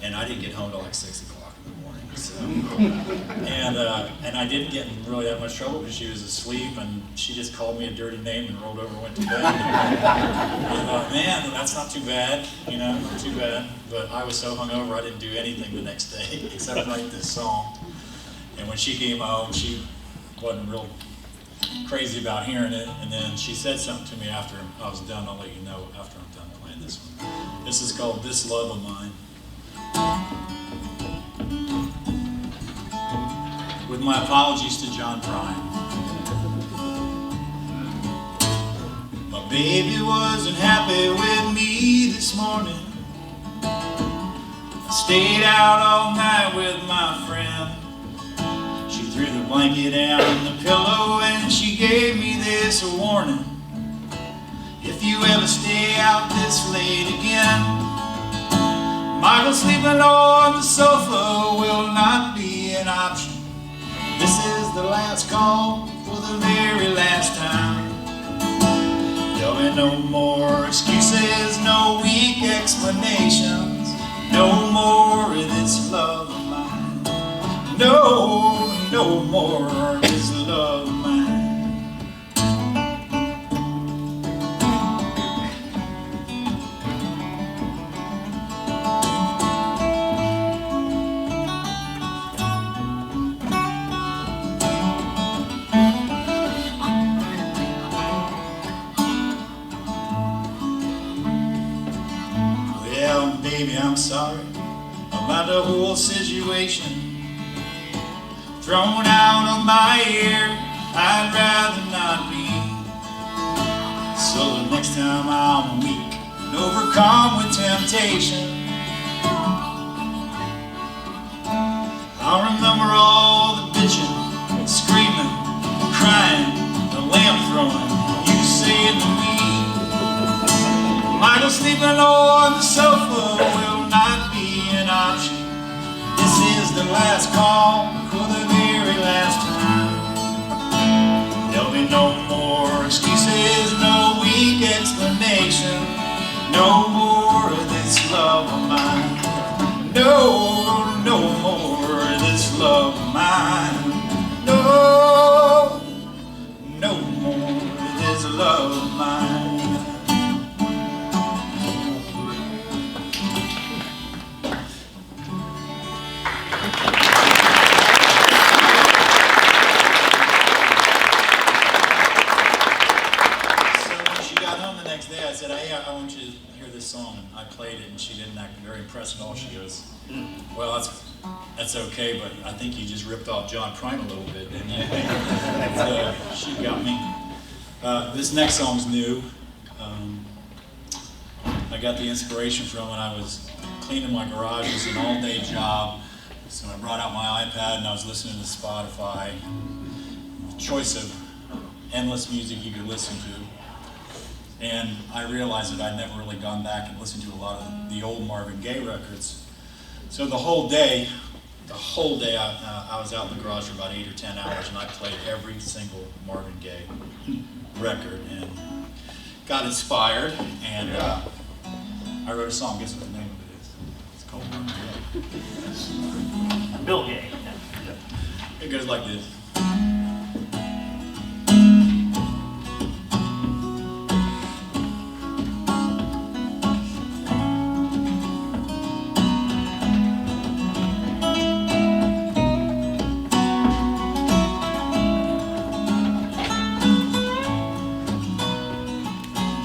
Speaker 8: and I didn't get home till like 6 o'clock in the morning. So, and I didn't get in really that much trouble because she was asleep, and she just called me a dirty name and rolled over and went to bed. I thought, man, that's not too bad, you know, not too bad. But I was so hungover I didn't do anything the next day except write this song. And when she came home, she wasn't real crazy about hearing it. And then she said something to me after I was done. I'll let you know after I'm done playing this one. This is called This Love of Mine. With my apologies to John Prine. My baby wasn't happy with me this morning. I stayed out all night with my friend. She threw the blanket down on the pillow and she gave me this warning. If you ever stay out this late again, Michael sleeping on the sofa will not be an option. This is the last call for the very last time. There'll be no more excuses, no weak explanations, no more of this love of mine. No more of this love of mine. Baby, I'm sorry about the whole situation. Thrown out of my ear, I'd rather not be. So the next time I'm weak and overcome with temptation, I'll remember all the bitching, screaming, crying, the lamp throwing you said to me. Michael sleeping on the sofa will not be an option. This is the last call for the very last time. There'll be no more excuses, no weak explanation, no more of this love of mine. No more of this love of mine. No more of this love of mine.
Speaker 12: today, I said, hey, I want you to hear this song, and I played it, and she didn't act very impressed at all. She goes, well, that's okay, but I think you just ripped off John Prine a little bit, didn't you? And, she got me. This next song's new. I got the inspiration from when I was cleaning my garage. It was an all-day job, so I brought out my iPad and I was listening to Spotify. Choice of endless music you could listen to. And I realized that I'd never really gone back and listened to a lot of the old Marvin Gaye records. So the whole day I was out in the garage for about 8 or 10 hours, and I played every single Marvin Gaye record and got inspired, and I wrote a song. Guess what the name of it is? It's called Marvin Gaye.
Speaker 4: Bill Gaye.
Speaker 12: It goes like this.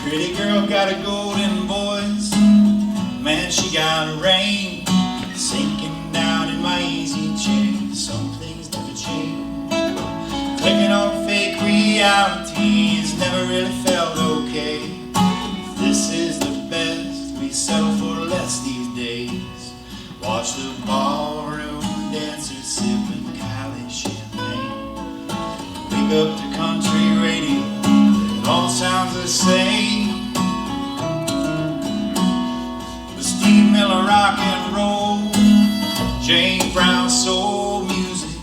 Speaker 12: Pretty girl got a golden voice, man, she got a rain sinking down in my easy chair. Some things never change. Clicking on fake realities never really felt okay. If this is the best, we settle for less these days. Watch the ballroom dancers sipping Cali champagne. Wake up to country radio, it all sounds the same. With Steve Miller rock and roll, James Brown soul music,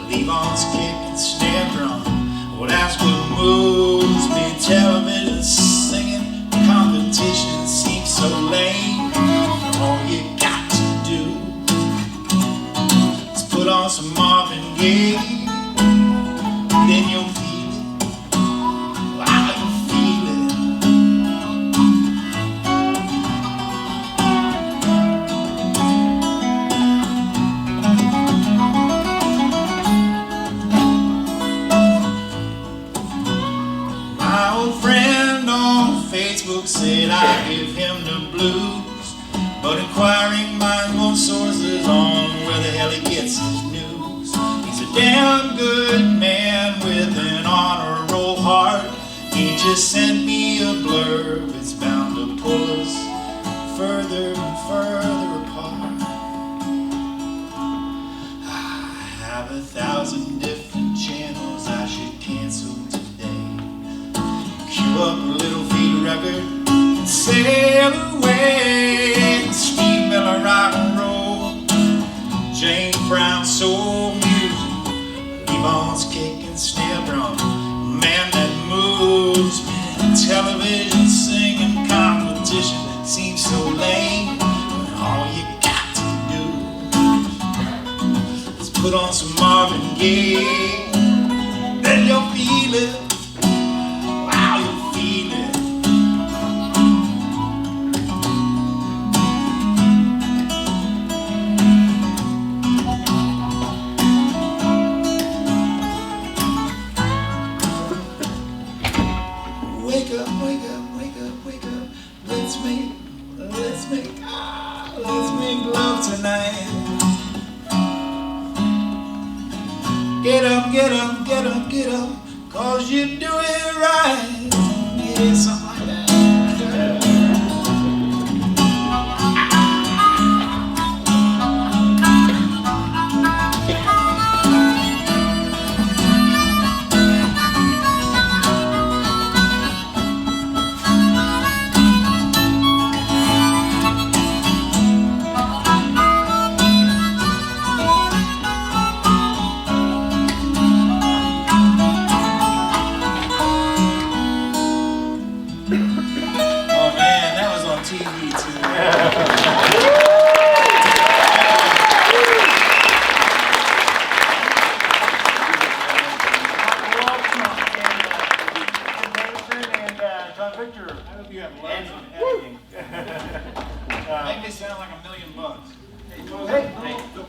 Speaker 12: Levon's kick and snare drum. Well, that's what moves me. Television singing, competition seems so lame. All you got to do is put on some Marvin Gaye, then you'll feel it. Wow, you'll feel it. My old friend on Facebook said I give him the blues, but inquiring minds want sources on where the hell he gets his news. He's a damn good man with an honor roll heart. He just sent me a blurb, it's bound to pull us further and further apart. I have 1,000 different channels I should cancel today. Cue up a little feed record and sail away. Steve Miller rock and roll, James Brown soul music, Levon's kick and snare drum. Man, that moves me. Television singing, competition seems so lame. When all you got to do is put on some Marvin Gaye, then you'll feel it. Wow, you'll feel it. Wake up, wake up, wake up, wake up. Let's make love tonight. Get up, get up, get up, get up, 'cause you do it right. Yeah, something like that.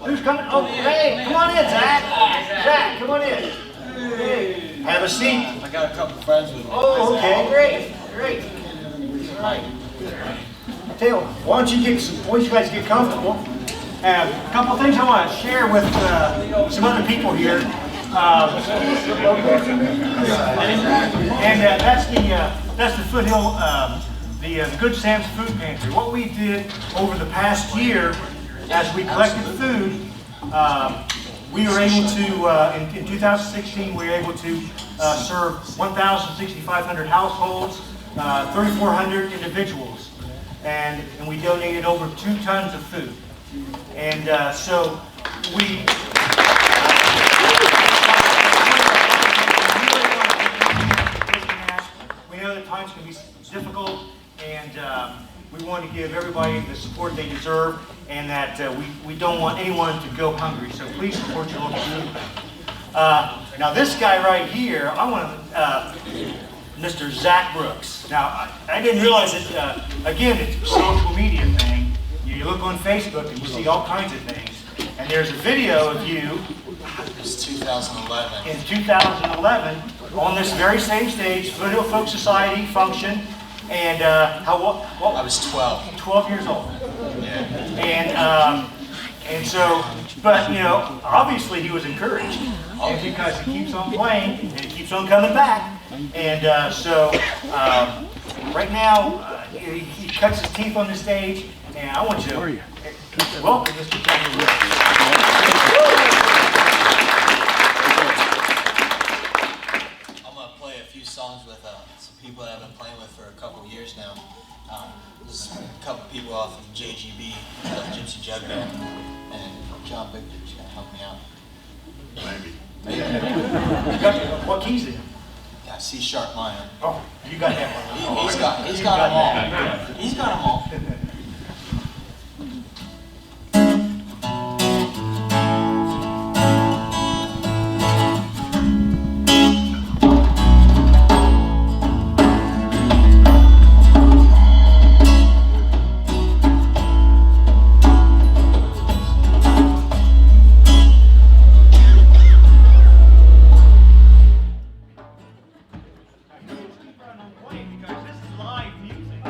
Speaker 4: Who's coming? Oh, hey, come on in, Zach. Zach, come on in. Hey, have a seat.
Speaker 6: I got a couple friends with me.
Speaker 4: Oh, okay, great, great. right. Tell you, why don't you guys get comfortable? A couple things I want to share with some other people here. That's the Foothill, the Good Sam's Food Pantry. What we did over the past year, as we collected food, we were able to, in 2016, we were able to serve 1,600 households, 3,400 individuals, and we donated over 2 tons of food. And so we know that times can be difficult, and we want to give everybody the support they deserve, and that we don't want anyone to go hungry. So please support your local food bank. Now this guy right here, I want to, Mr. Zach Brooks. Now I didn't realize it. Again, it's a social media thing. You look on Facebook and you see all kinds of things. And there's a video of you.
Speaker 10: It's 2011.
Speaker 4: In 2011, on this very same stage, Foothill Folk Society function, and I
Speaker 10: was 12.
Speaker 4: 12 years old.
Speaker 10: Yeah.
Speaker 4: And so, but you know, obviously he was encouraged, and because he keeps on playing and he keeps on coming back, and so right now he cuts his teeth on the stage, and I want you to welcome Mr. Kevin.
Speaker 10: I'm going to play a few songs with some people that I've been playing with for a couple of years now. There's a couple people off of JGB, Gypsy Jug Band, and John Victor's going to help me out.
Speaker 4: Maybe. What keys is it?
Speaker 10: Yeah, C sharp minor.
Speaker 4: Oh, you got that one.
Speaker 10: He's got them all. He's got them all.
Speaker 4: Because this is live music.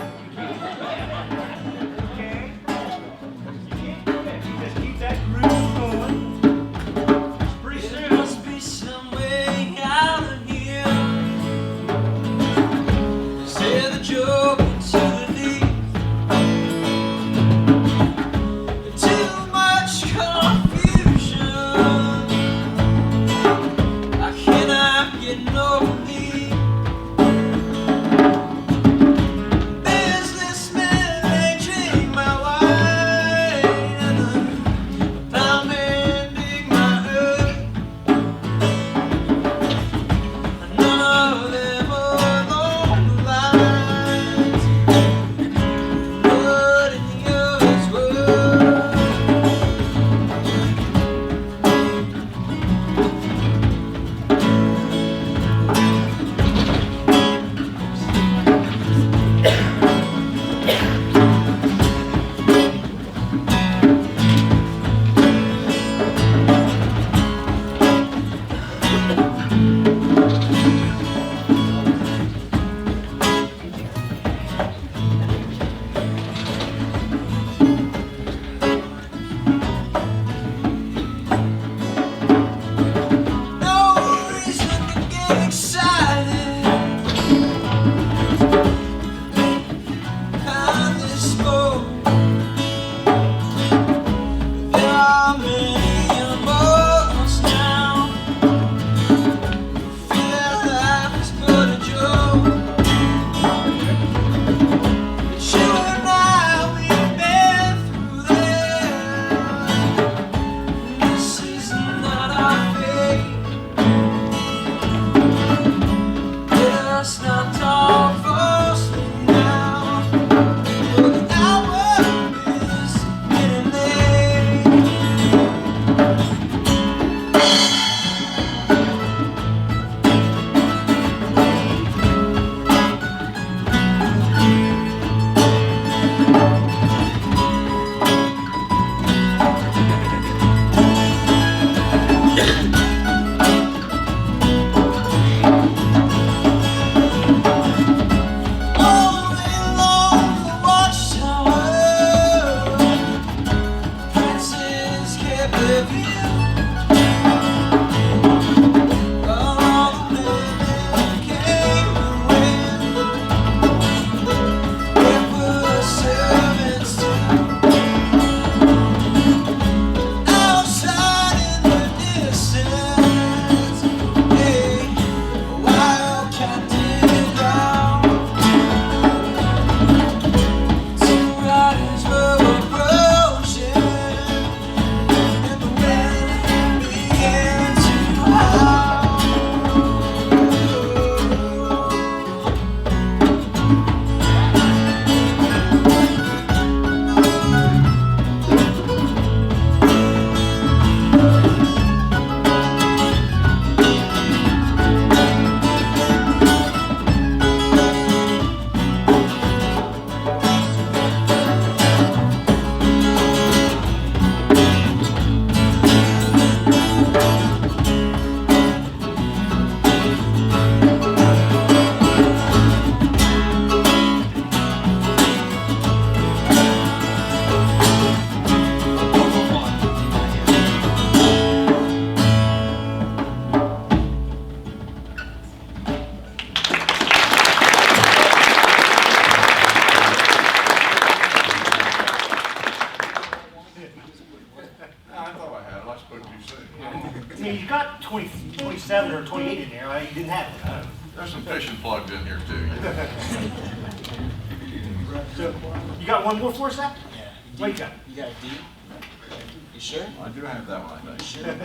Speaker 4: 27 or 28 in there. I didn't have it.
Speaker 6: There's some fishing plugs in here too.
Speaker 4: So, you got one more for us, Zach?
Speaker 10: Yeah.
Speaker 4: What you got?
Speaker 10: You got a D? You sure?
Speaker 6: I do have that one, I think.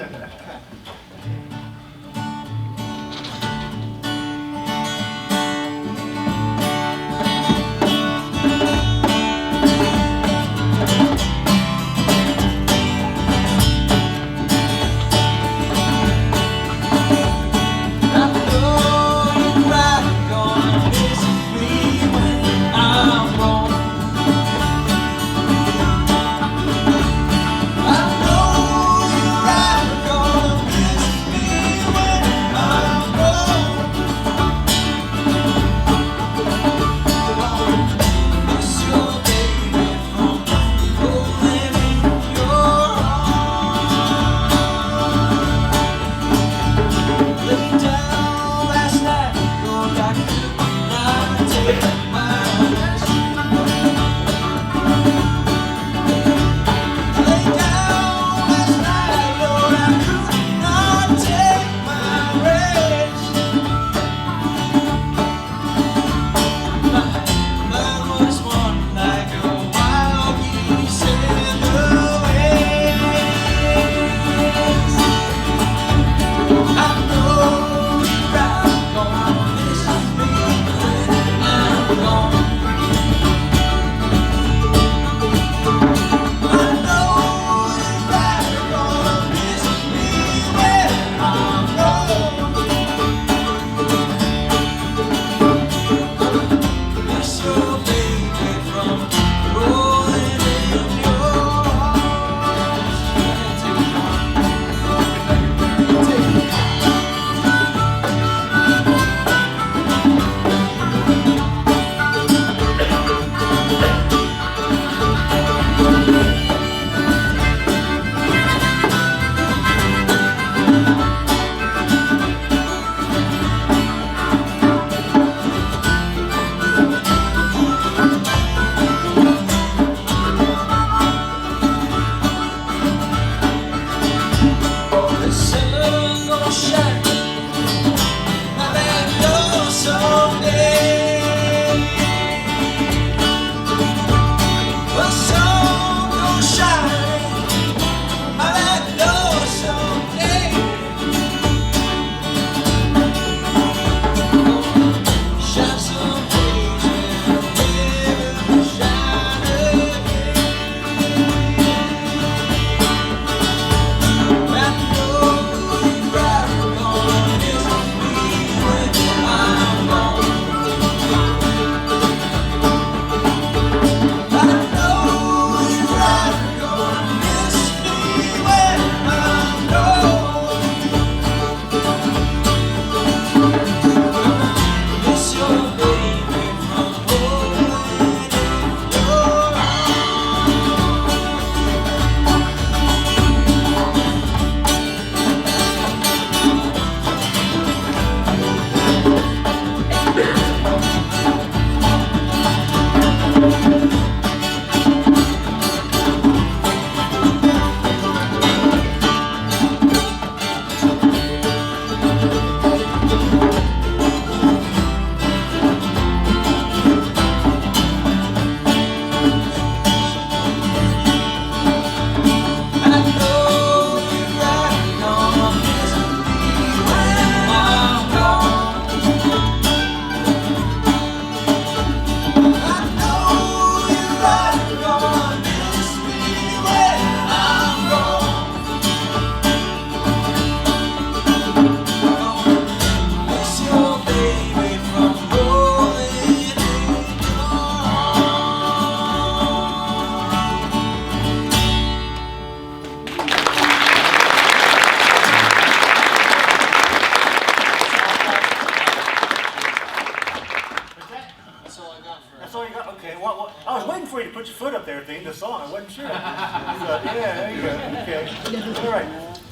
Speaker 4: for you to put your foot up there at the end of the song. I wasn't sure. So, yeah, there you go. Okay. All right.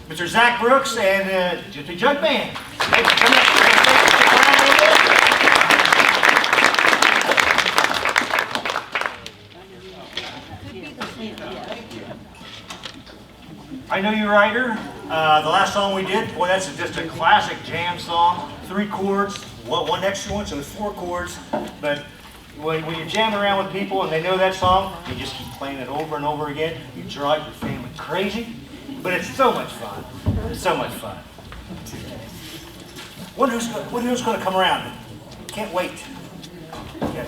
Speaker 4: Mr. Zach Brooks and Gypsy Jug Band. I Know You Rider. The last song we did, boy, that's just a classic jam song. 3 chords, one extra one, so it's 4 chords. But when you're jamming around with people and they know that song, you just keep playing it over and over again. You drive your family crazy, but it's so much fun. It's so much fun. Who's going to come around? Can't wait. Okay.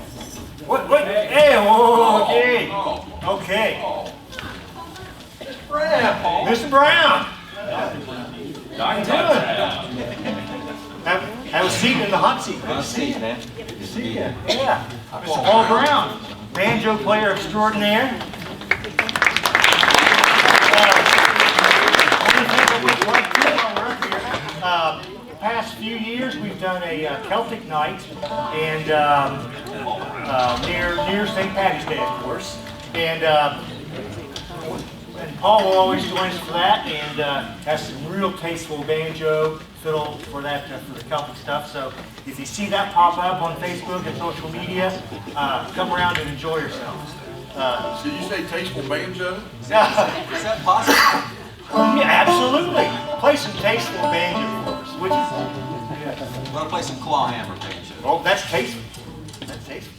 Speaker 4: What? Hey, okay. Okay. Mr. Brown. How you doing? Have a seat in the hot seat. Good to see you, man. Good to see you. Yeah. Mr. Paul Brown, banjo player extraordinaire. The past few years, we've done a Celtic night, and near St. Patty's Day, of course. And Paul will always join us for that, and has some real tasteful banjo, fiddle for that for the Celtic stuff. So if you see that pop up on Facebook and social media, come around and enjoy yourselves.
Speaker 6: Did you say tasteful banjo?
Speaker 10: Is that possible?
Speaker 4: Yeah, absolutely. Play some tasteful banjo for us, would you?
Speaker 10: I'm gonna play some claw hammer banjo.
Speaker 4: Oh, that's tasteful. That's tasteful.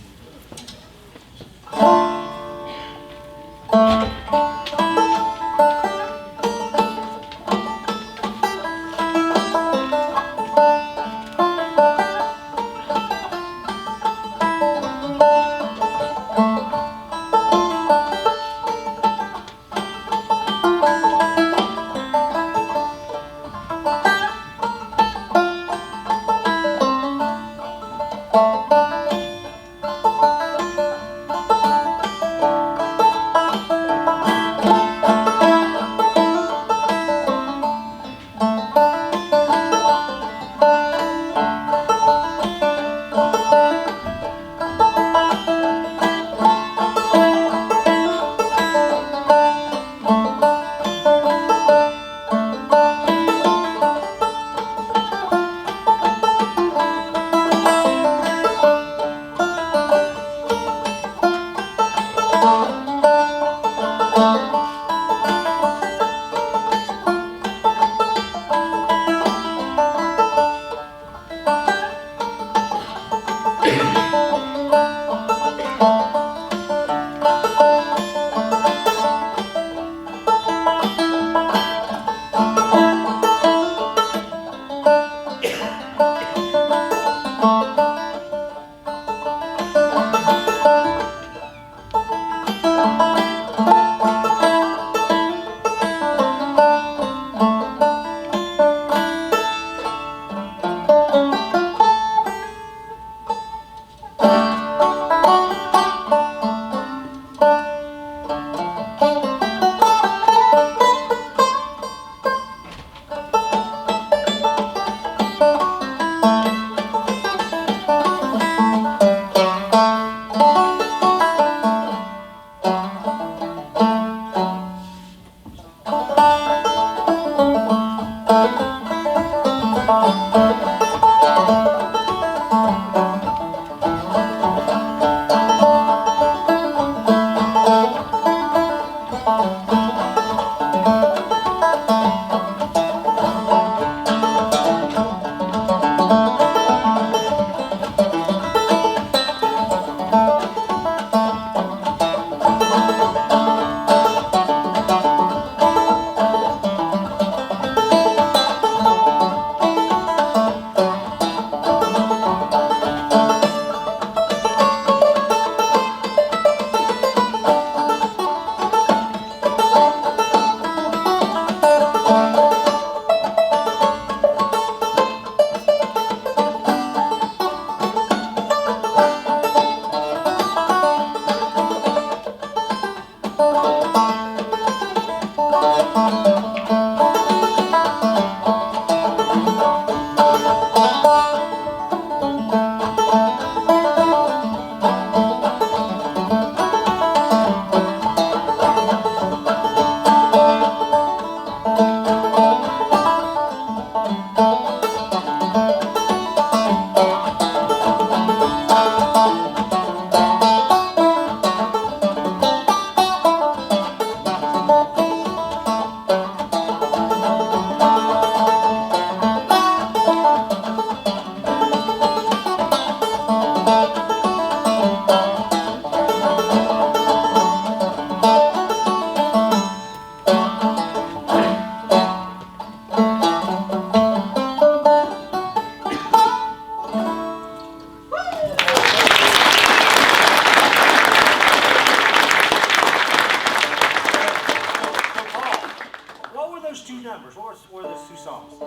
Speaker 6: South.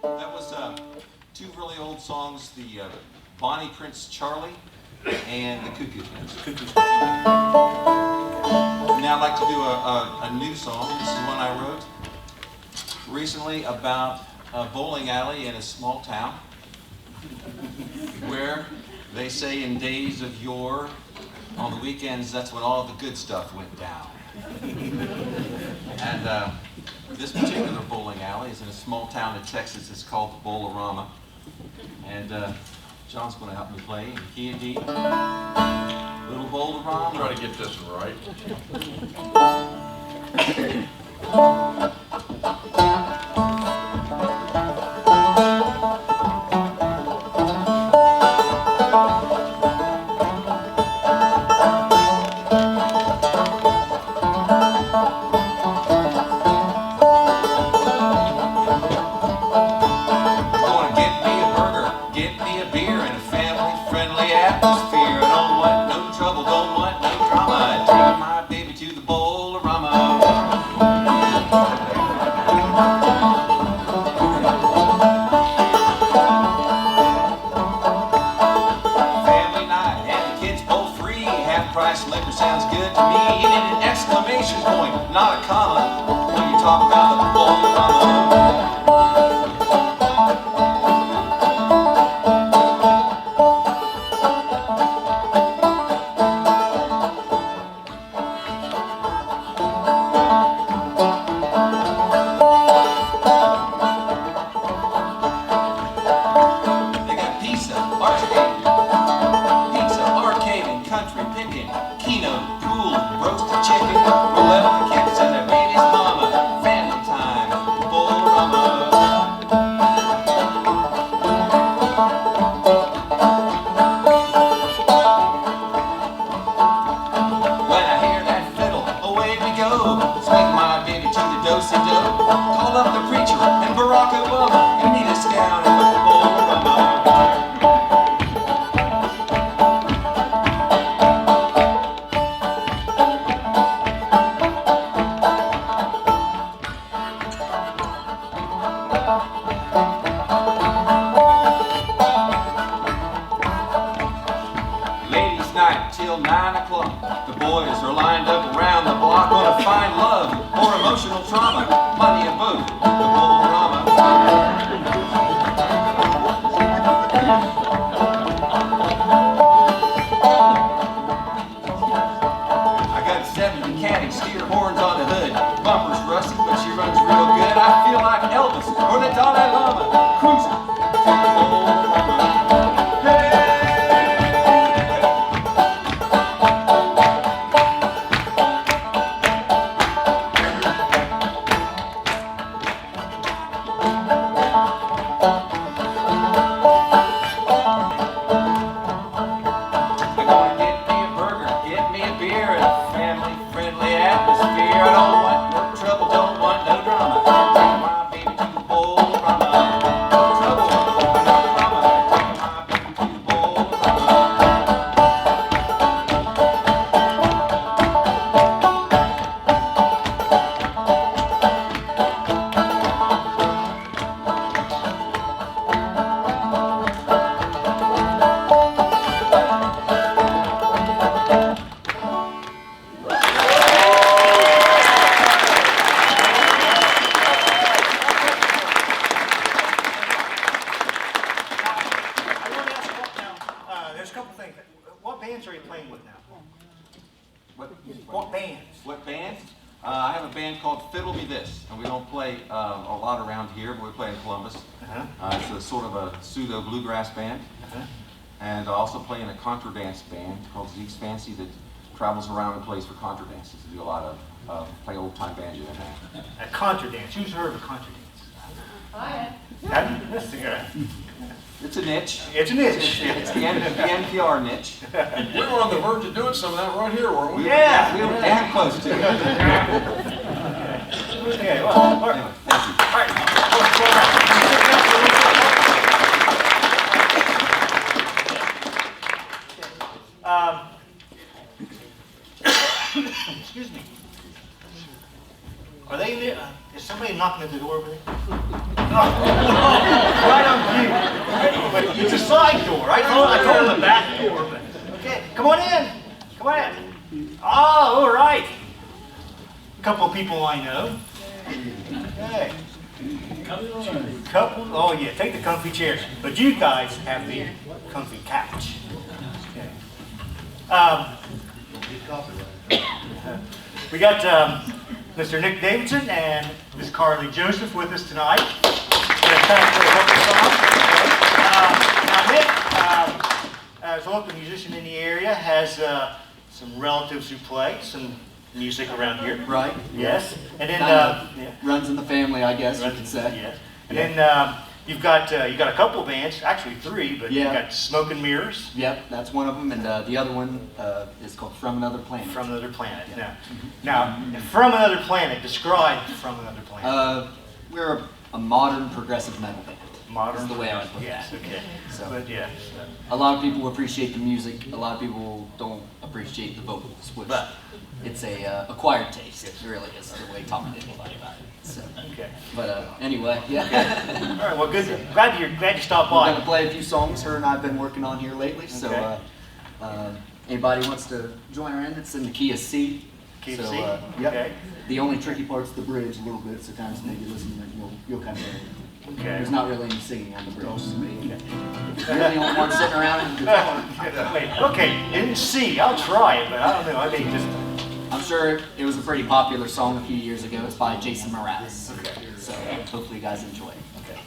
Speaker 13: That was two really old songs, the Bonnie Prince Charlie and the Cuckoo Twins. Now I'd like to do a new song. This is one I wrote recently about a bowling alley in a small town where they say in days of yore, on the weekends, that's when all the good stuff went down. And this particular bowling alley is in a small town in Texas. It's called the Bowl-O-Rama. And John's going to help me play in key and D. Little Bowl-O-Rama.
Speaker 6: Try to get this right.
Speaker 13: Not a comma when you talk about the Bowl-O-Rama. They got pizza, arcade and country picking, keno, pool, roasted chicken, roulette on the kids and their baby's mama, family time, Bowl-O-Rama. When I hear that fiddle, away we go, swing my baby to the do-si-do, call up the preacher and Barack Obama, and meet us down in the Bowl-O-Rama. Till 9 o'clock, the boys are lined up around the block on to find love or emotional trauma, money and both, the Bowl-O-Rama. I got 70 caddies, steer horns on the hood, bumpers rusty, but she runs real good. I feel like Elvis or the Dalai Lama, cruising to the Bowl-O-Rama. What bands? I have a band called Fiddle Me This, and we don't play a lot around here, but we play in Columbus. It's a sort of a pseudo bluegrass band. And I also play in a contra dance band called Zeke's Fancy that travels around and plays for contra dances. We do a lot of play old time banjo in that.
Speaker 4: A contra dance. Who's heard of a contra dance?
Speaker 3: I
Speaker 13: It's a niche.
Speaker 4: It's a niche.
Speaker 13: It's the NPR niche.
Speaker 6: We were on the verge of doing some of that right here, weren't we?
Speaker 4: Yeah.
Speaker 13: We were damn close to it.
Speaker 4: Okay, well, all right.
Speaker 13: Anyway, thank you.
Speaker 4: All right. Excuse me. Are they in there? Is somebody knocking at the door over there? Right on cue. It's a side door. I told them the back door, but okay. Come on in. Come on in. Oh, all right. A couple of people I know. Okay. Couple. Oh yeah, take the comfy chairs. But you guys have the comfy couch. Okay. We got Mr. Nick Davidson and Ms. Carly Joseph with us tonight. Now Nick, as a local musician in the area, has some relatives who play some music around here.
Speaker 14: Right.
Speaker 4: Yes. And then
Speaker 14: runs in the family, I guess you could say.
Speaker 4: Yes. And then you got a couple of bands, actually 3, but you got Smoke and Mirrors.
Speaker 14: Yep, that's one of them, and the other one is called From Another Planet.
Speaker 4: From Another Planet. Yeah. Now, From Another Planet. Describe From Another Planet.
Speaker 14: We're a modern progressive metal band.
Speaker 4: Modern.
Speaker 14: Is the way I would put it.
Speaker 4: Yes. Okay.
Speaker 14: So,
Speaker 4: but yeah.
Speaker 14: A lot of people appreciate the music. A lot of people don't appreciate the vocals, which it's a acquired taste. It really is the way talking to anybody about it. So,
Speaker 4: okay.
Speaker 14: But anyway, yeah.
Speaker 4: All right. Well, good. Glad you stopped by.
Speaker 14: We're gonna play a few songs her and I've been working on here lately. So, anybody wants to join our in? It's in the key of C.
Speaker 4: Key of C.
Speaker 14: Yep.
Speaker 4: Okay.
Speaker 14: The only tricky part's the bridge a little bit. So kind of maybe listen and you'll kind of.
Speaker 4: Okay.
Speaker 14: There's not really any singing on the bridge. You're the only one sitting around and guitar.
Speaker 4: Wait, okay, in C, I'll try it, but I don't know, I mean just...
Speaker 14: I'm sure it was a pretty popular song a few years ago. It's by Jason Mraz.
Speaker 4: Okay.
Speaker 14: So hopefully you guys enjoy it.
Speaker 4: Okay.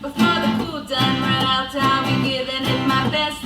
Speaker 15: Before the cool done ran out, I'll be giving it my best.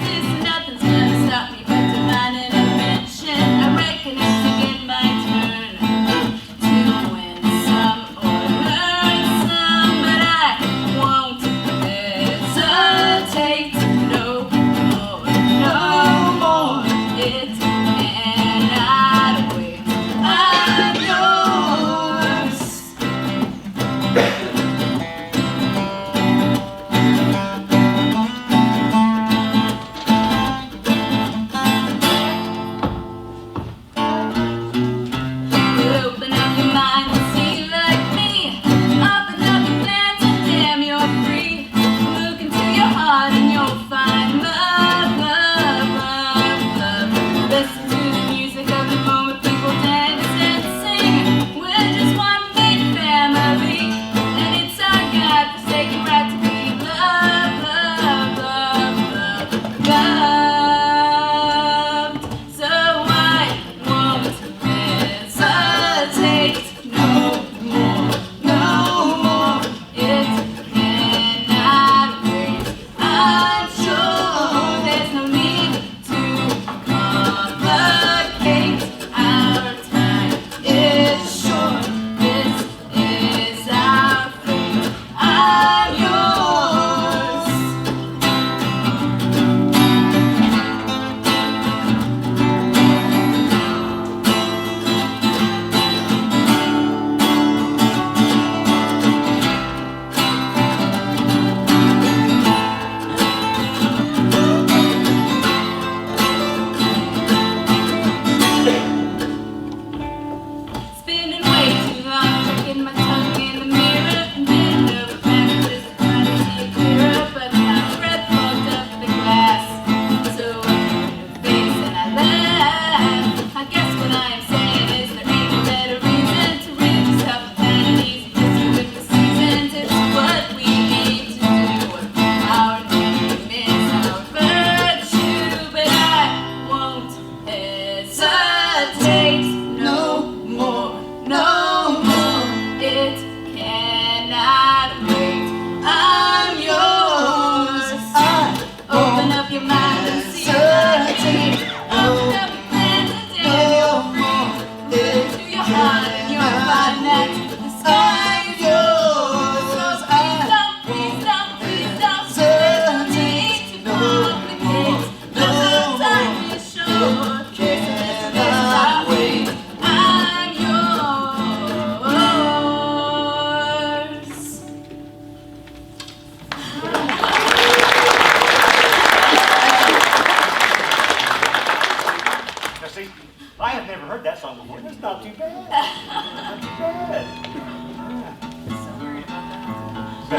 Speaker 14: I'm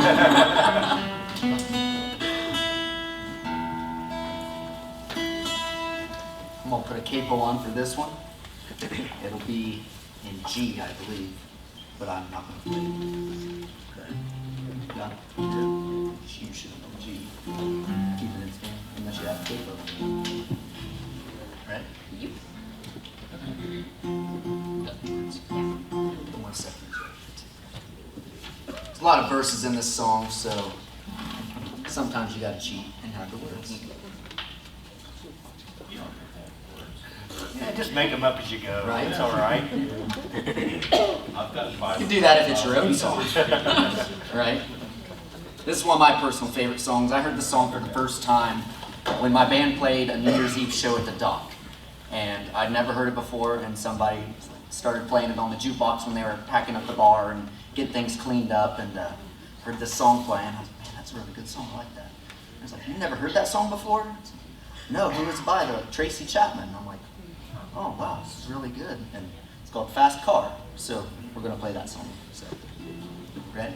Speaker 14: gonna put a capo on for this one. It'll be in G, I believe, but I'm not gonna play it. Okay. Got it? You should know G. Keep it in stand, unless you have a capo. Right? Yep. One second. There's a lot of verses in this song, so sometimes you gotta cheat and have the words.
Speaker 4: Yeah, just make them up as you go.
Speaker 14: Right.
Speaker 4: It's all right.
Speaker 5: I've got five.
Speaker 14: You can do that if it's your own song, right? This is one of my personal favorite songs. I heard this song for the first time when my band played a New Year's Eve show at the Dock. And I'd never heard it before, and somebody started playing it on the jukebox when they were packing up the bar and getting things cleaned up, and heard this song playing. I was like, man, that's a really good song, I like that. I was like, you never heard that song before? No, who was it by? Tracy Chapman. I'm like, oh wow, this is really good. And it's called Fast Car. So we're gonna play that song. So, ready?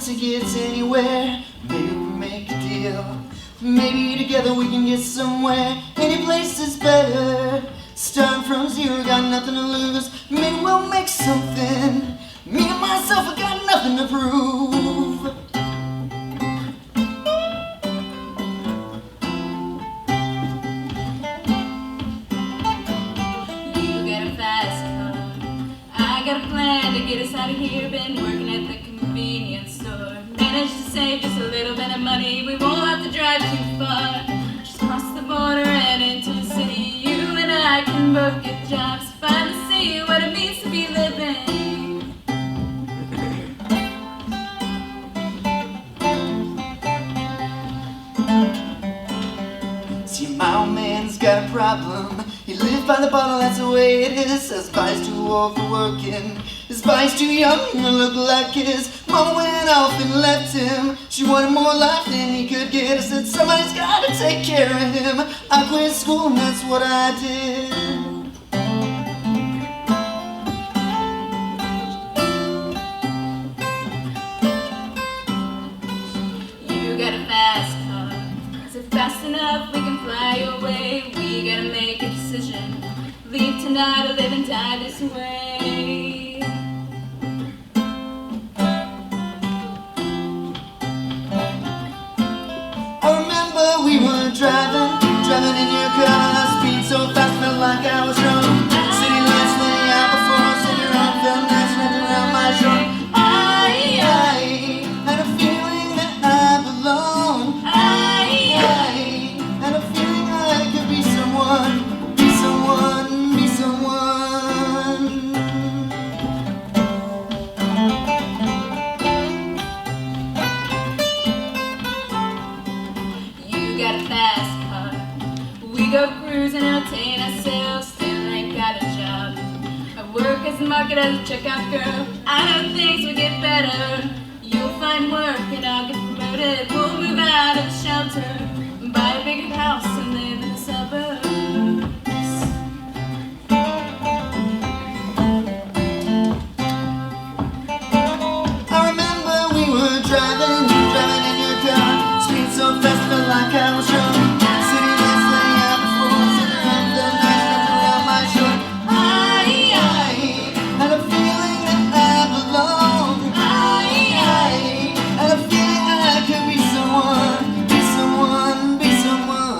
Speaker 15: To get anywhere, maybe we make a deal. Maybe together we can get somewhere. Any place is better. Starting from zero, got nothing to lose. Maybe we'll make something. Me and myself, I got nothing to prove.
Speaker 16: You got a fast car. I got a plan to get us out of here. Been working at the convenience store. Managed to save just a little bit of money. We won't have to drive too far. Just cross the border and into the city. You and I can both get jobs. Finally see what it means to be living.
Speaker 15: See, my old man's got a problem. He lives by the bottle, that's the way it is. Says body's too old for working. His body's too young to look like his. Mama went off and left him. She wanted more life than he could get. I said somebody's gotta take care of him. I quit school and that's what I did.
Speaker 16: You got a fast car. Is it fast enough? We can fly away. We gotta make a decision. Leave tonight or live and die this way.
Speaker 15: I remember we were driving in your car. Speed so fast, felt like I was drunk. City lights lay out before us and your arm felt nice wrapped around my shoulder. I had a feeling that I belong. I had a feeling I could be someone, be someone, be someone.
Speaker 16: You got a fast car. We go cruising, entertain ourselves. Still ain't got a job. I work as a market as a checkout girl. I know things will get better. You'll find work and I'll get promoted. We'll move out of the shelter, buy a bigger house and live in the suburbs.
Speaker 15: I remember we were driving in your car. Speed so fast, felt like I was drunk. City lights lay out before us and your arm felt nice wrapped around my shoulder. I had a feeling that I belong. I had a feeling I could be someone, be someone, be someone.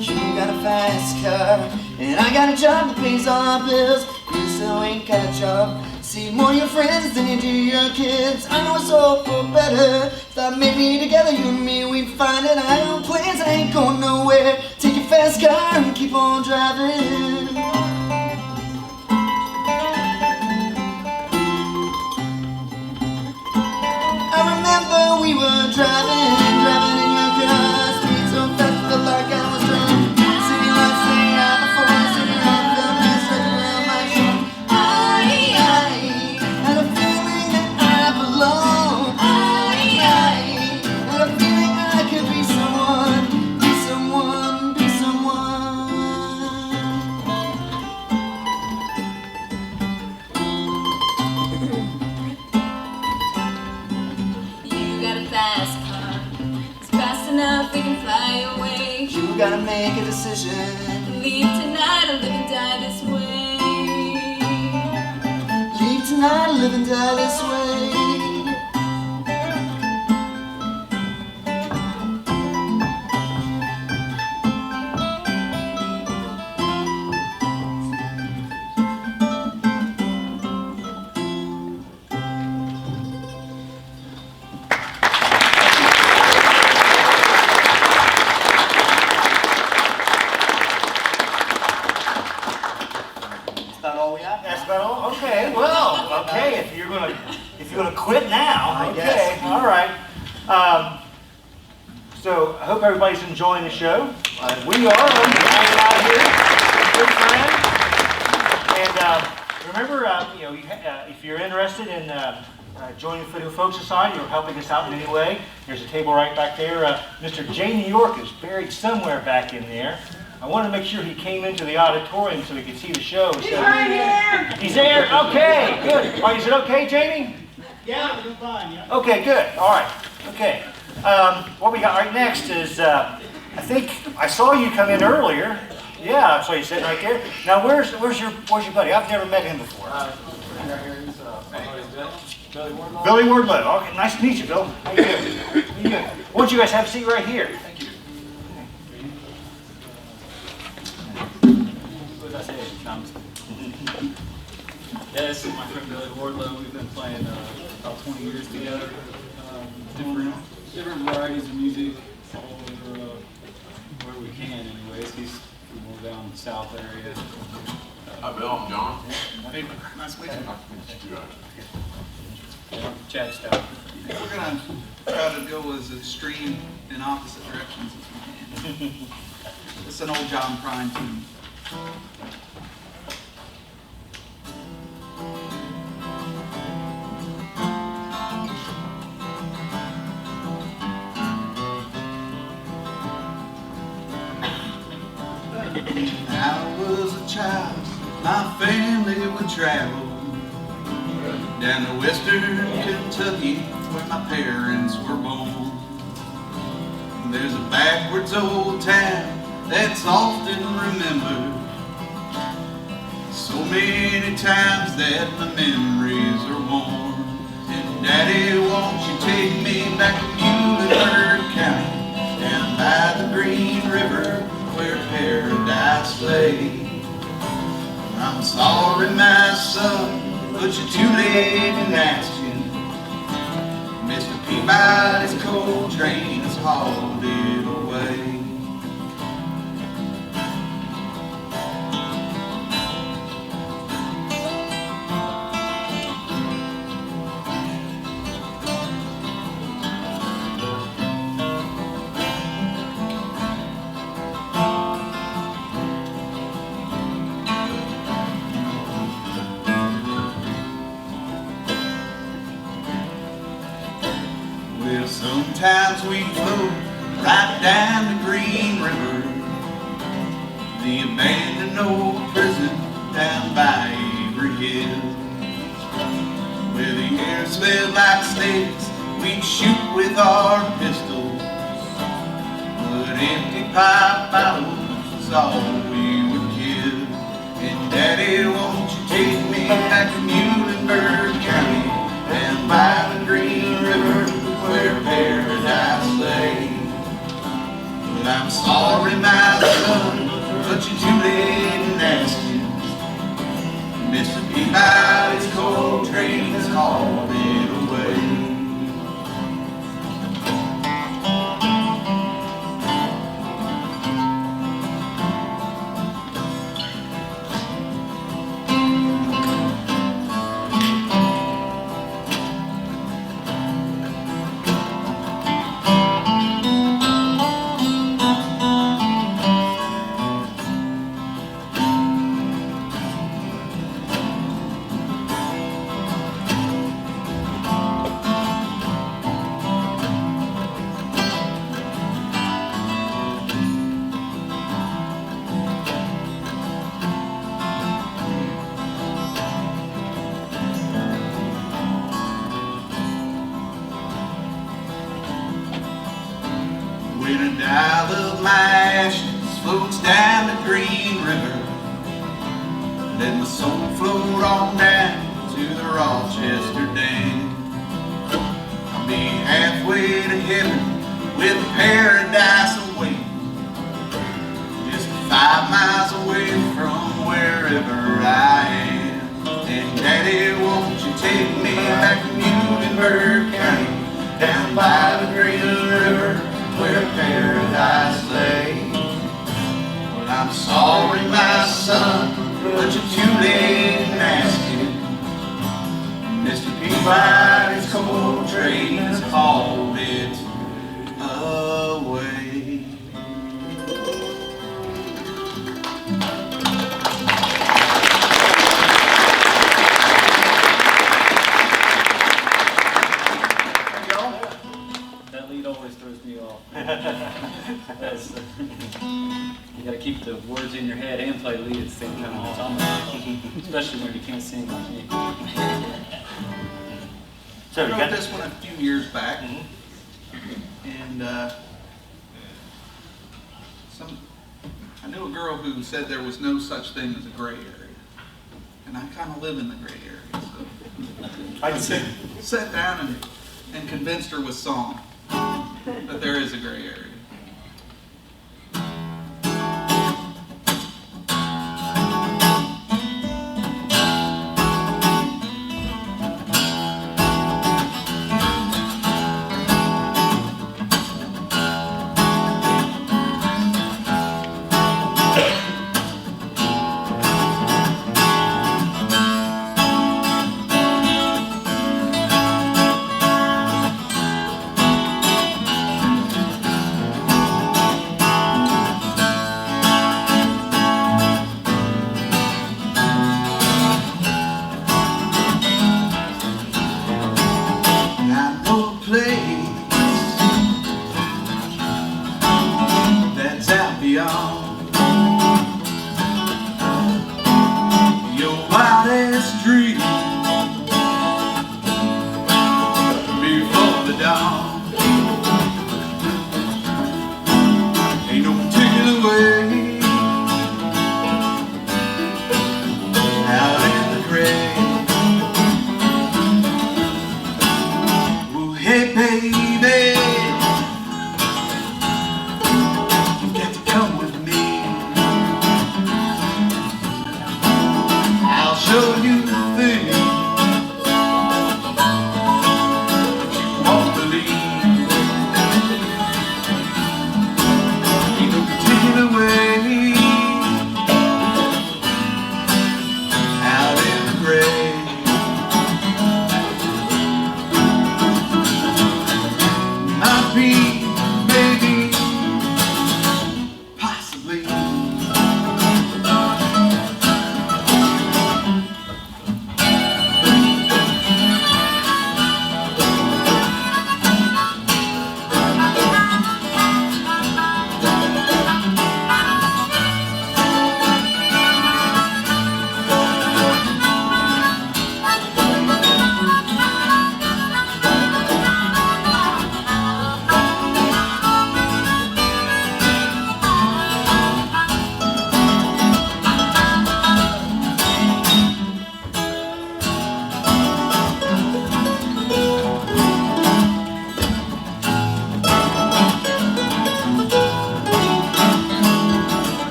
Speaker 15: You got a fast car, and I got a job that pays all our bills. You still ain't got a job. See more your friends than you do your kids. I know it's all for better. Thought maybe together you and me we'd find it. I got plans, I ain't going nowhere. Take your fast car and keep on driving. I remember we were driving in your car. Speed so fast, felt like I was drunk. City lights lay out before us, and your arm felt nice wrapped around my shoulder. I had a feeling that I belong. I had a feeling I could be someone, be someone, be someone.
Speaker 16: You got a fast car. It's fast enough, we can fly away.
Speaker 15: You gotta make a decision.
Speaker 16: Leave tonight or live and die this way.
Speaker 15: Leave tonight or live and die this way.
Speaker 4: That's about all? Okay, well, okay, if you're gonna quit now, okay, all right. So I hope everybody's enjoying the show. We are hanging out here, good friends. And remember, if you're interested in joining the Foothill Folk Society or helping us out in any way, there's a table right back there. Mr. J. New York is buried somewhere back in there. I wanted to make sure he came into the auditorium so he could see the show.
Speaker 15: He's right here!
Speaker 4: He's there? Okay, good. Is it okay, Jamie?
Speaker 15: Yeah, I'm fine, yeah.
Speaker 4: Okay, good. All right. Okay. What we got right next is, I think I saw you come in earlier. Yeah, I saw you sitting right there. Now, where's your buddy? I've never met him before. Billy Wardlow. Okay, nice to meet you, Bill. How you doing? How you doing? Why don't you guys have a seat right here? Thank you.
Speaker 2: What was I saying? Yeah, this is my friend Billy Wardlow. We've been playing about 20 years together. Different varieties of music all over where we can, anyways. He's more down in the south area.
Speaker 6: Hi, Bill. I'm John.
Speaker 2: Hey, nice to meet you.
Speaker 6: Yeah.
Speaker 2: Chad Stout.
Speaker 17: We're going to try to go as extreme in opposite directions as we can. It's an old John Prine tune. When I was a child, my family would travel down to western Kentucky where my parents were born. There's a backwards old town that's often remembered, so many times that my memories are worn. And Daddy, won't you take me back to Muhlenberg County, down by the Green River where paradise lay. I'm sorry, my son, but you're too late in asking. Mr. Peabody's coal train has hauled it away. Sometimes we float right down the Green River, the abandoned old prison down by Avery Hill, where the air smelled like snakes. We'd shoot with our pistols, but empty pipe bottles was all we would kill. And Daddy, won't you take me back to Muhlenberg County, down by the Green River where paradise lay. Well, I'm sorry, my son, but you're too late in asking. Mr. Peabody's coal train has hauled it away. of my ashes floats down the Green River. Let my soul float on down to the Rochester Dam. I'll be halfway to heaven with paradise away, just 5 miles away from wherever I am. And Daddy, won't you take me back to Muhlenberg County, down by the Green River where paradise lay? Well, I'm sorry, my son, but you're too late in asking. Mr. Peabody's coal train has hauled it away.
Speaker 2: That lead always throws me off. You gotta keep the words in your head and play lead at the same time. It's almost, especially when you can't sing like me.
Speaker 17: I wrote this one a few years back, and I knew a girl who said there was no such thing as a gray area, and I kind of live in the gray area. So I sat down and convinced her with song that there is a gray area.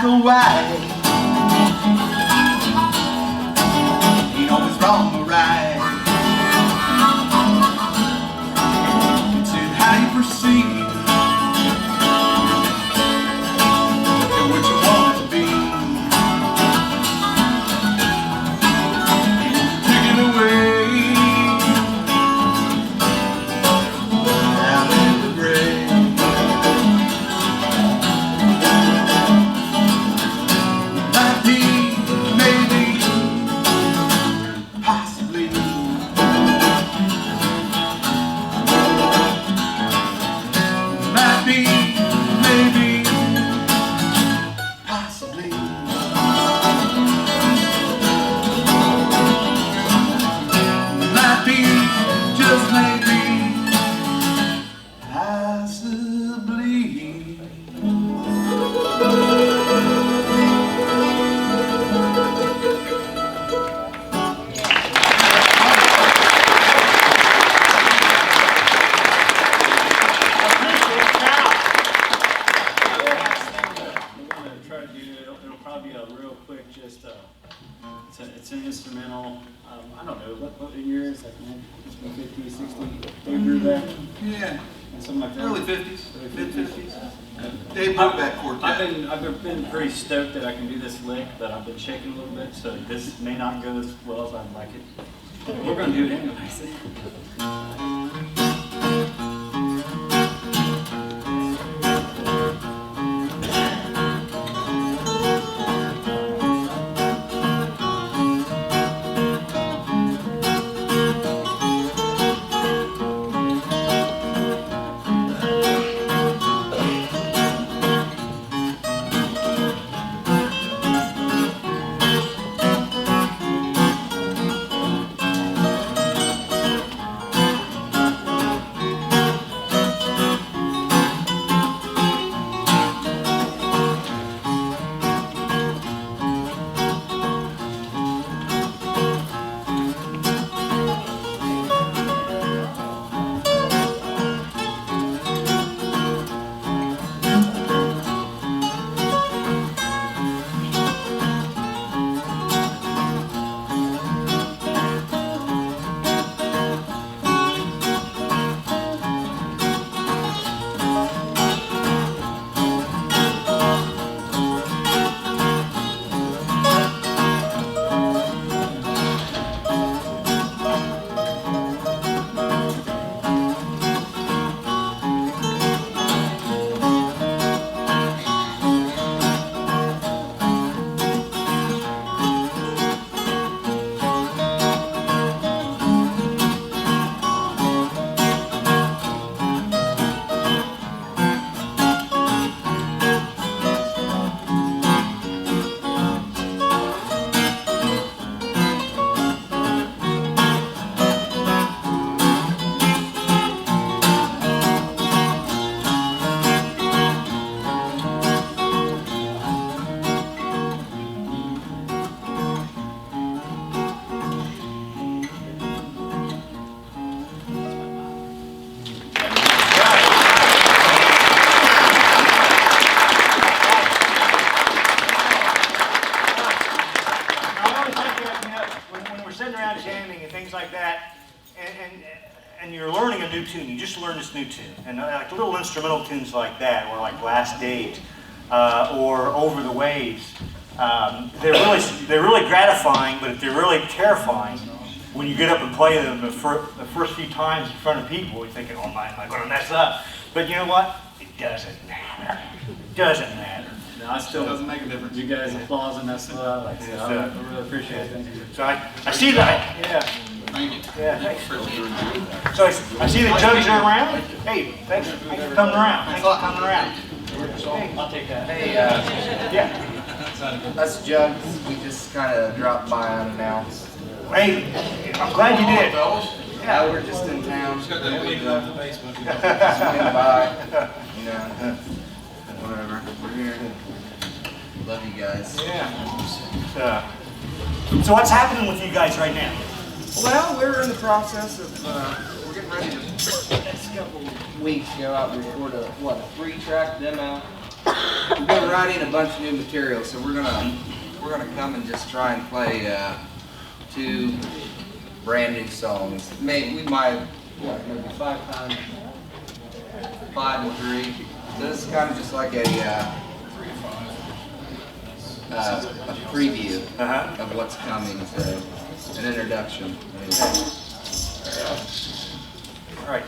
Speaker 17: black or white. Ain't always wrong or right. It's in how you perceive and what you want it to be. Taken away down in the grave. Might be, maybe, possibly. Might be, maybe, possibly. Might be, just maybe, possibly.
Speaker 2: We're gonna try to do, it'll probably be a real quick, just, it's an instrumental, I don't know, what year is that, man? 50, 60, they grew back?
Speaker 17: Yeah,
Speaker 2: Something like that.
Speaker 17: early 50s, mid-50s. Dave Brubeck Quartet.
Speaker 2: I've been pretty stoked that I can do this lick, but I've been shaking a little bit, so this may not go as well as I'd like it. But we're gonna do it anyways.
Speaker 4: and you're learning a new tune, you just learned this new tune, and like little instrumental tunes like that, or like Last Date, or Over the Waves, they're really gratifying, but they're really terrifying when you get up and play them the first few times in front of people. You're thinking, oh my, am I going to mess up? But you know what? It doesn't matter. It doesn't matter.
Speaker 2: No, I still doesn't make a difference. You guys applause and that's what I like. So I really appreciate it.
Speaker 4: So I see that. Yeah.
Speaker 6: Thank you.
Speaker 4: Yeah, thanks. So I see the judges are around. Hey, thanks for coming around. Thanks for coming around.
Speaker 2: I'll take that.
Speaker 18: Hey,
Speaker 4: yeah.
Speaker 18: Us Jugs, we just kind of dropped by unannounced.
Speaker 4: Hey, I'm glad you did.
Speaker 18: Yeah, we're just in town.
Speaker 2: Just got that weed off the basement.
Speaker 18: Swing by, you know, whatever. We're here. Love you guys.
Speaker 4: Yeah. So what's happening with you guys right now?
Speaker 18: Well, we're in the process of, we're getting ready to, next couple weeks, go out and record a 3-track demo. we've been writing a bunch of new material, so we're gonna come and just try and play 2 brand new songs. We might maybe 5 times, 5 and 3. So this is kind of just like a preview of what's coming. So an introduction.
Speaker 4: All right.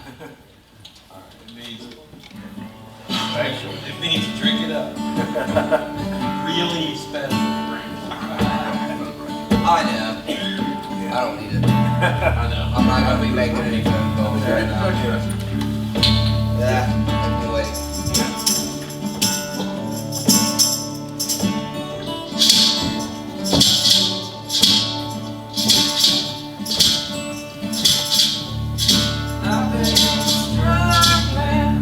Speaker 8: It means special. It means drink it up. Really special.
Speaker 18: I know. I don't need it. I know. I'm not gonna be making any phone calls right now. Yeah, I can wait.
Speaker 15: I've been struggling,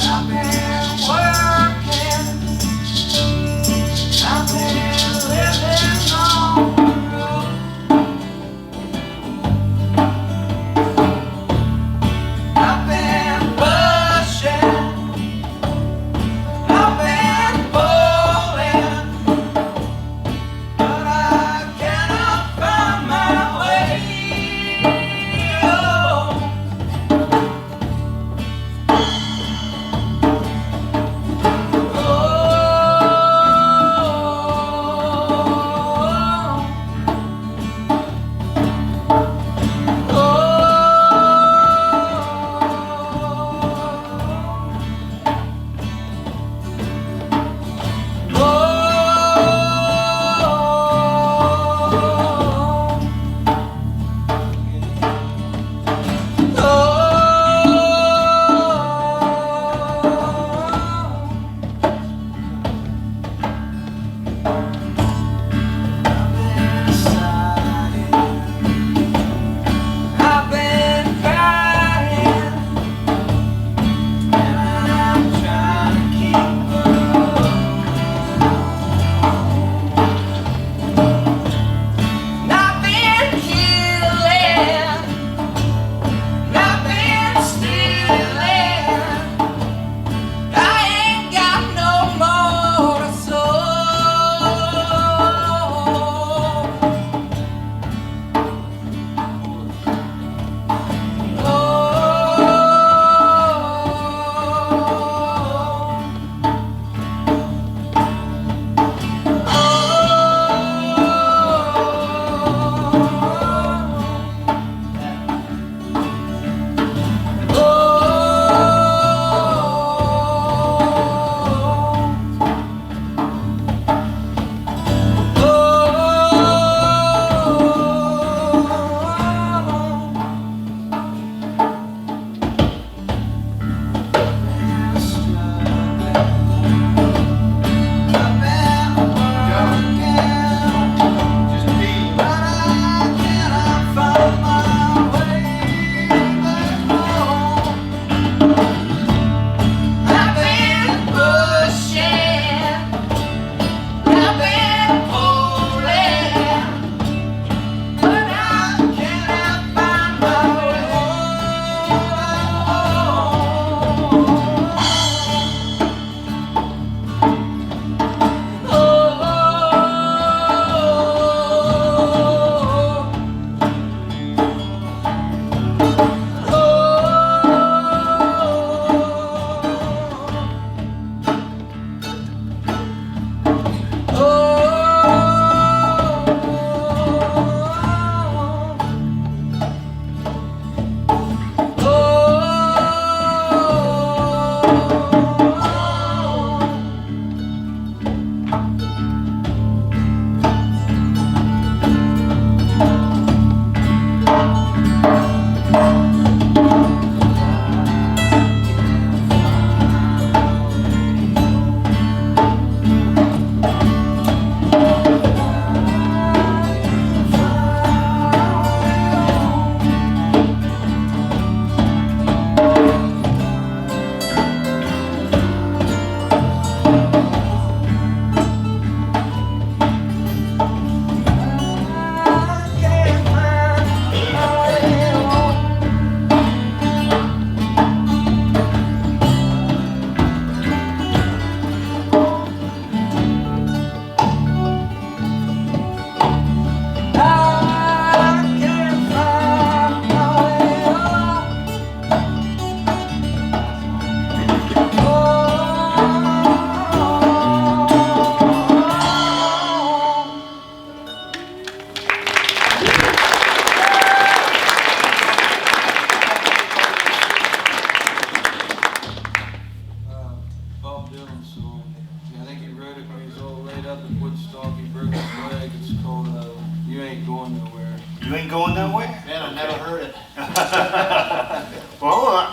Speaker 15: I've been working, I've been living on the road. I've been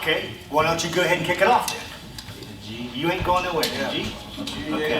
Speaker 4: Okay, why don't you go ahead and kick it off then? You ain't going nowhere, G? Okay.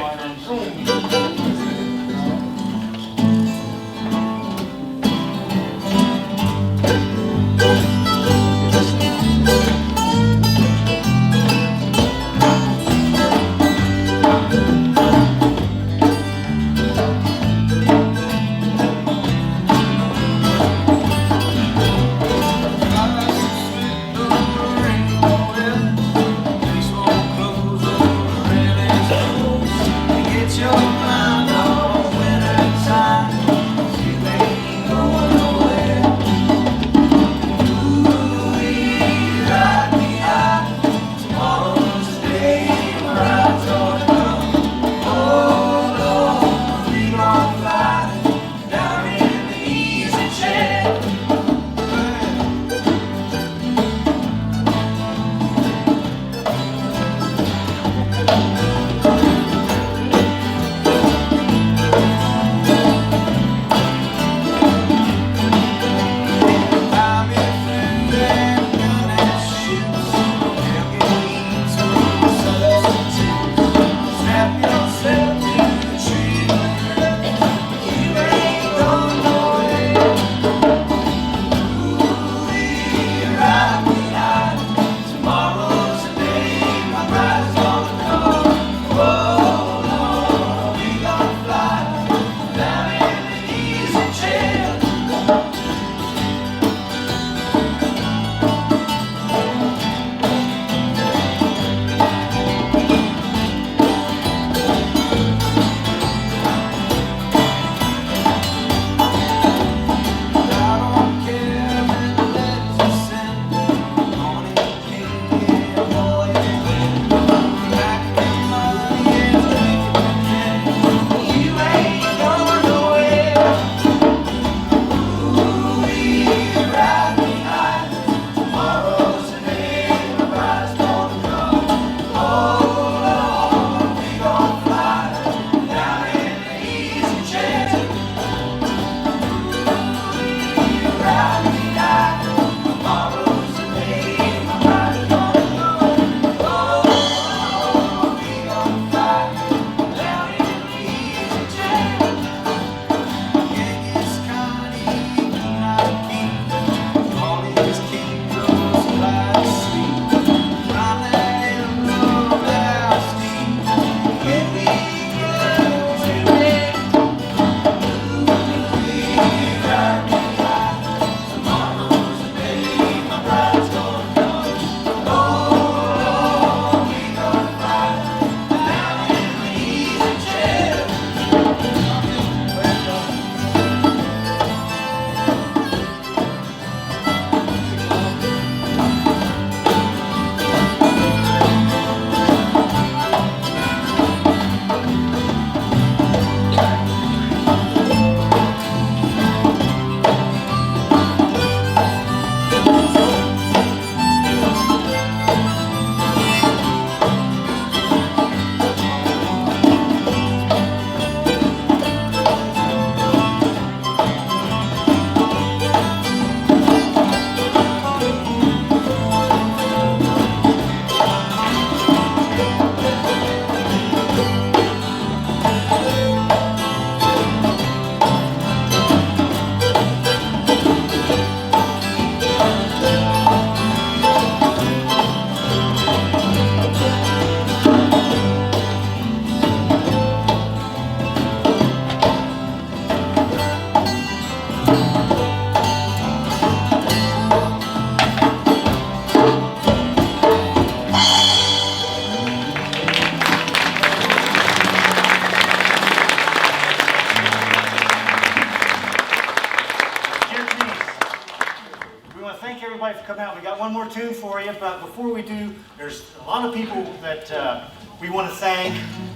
Speaker 4: one more tune for you, but before we do, there's a lot of people that we want to thank,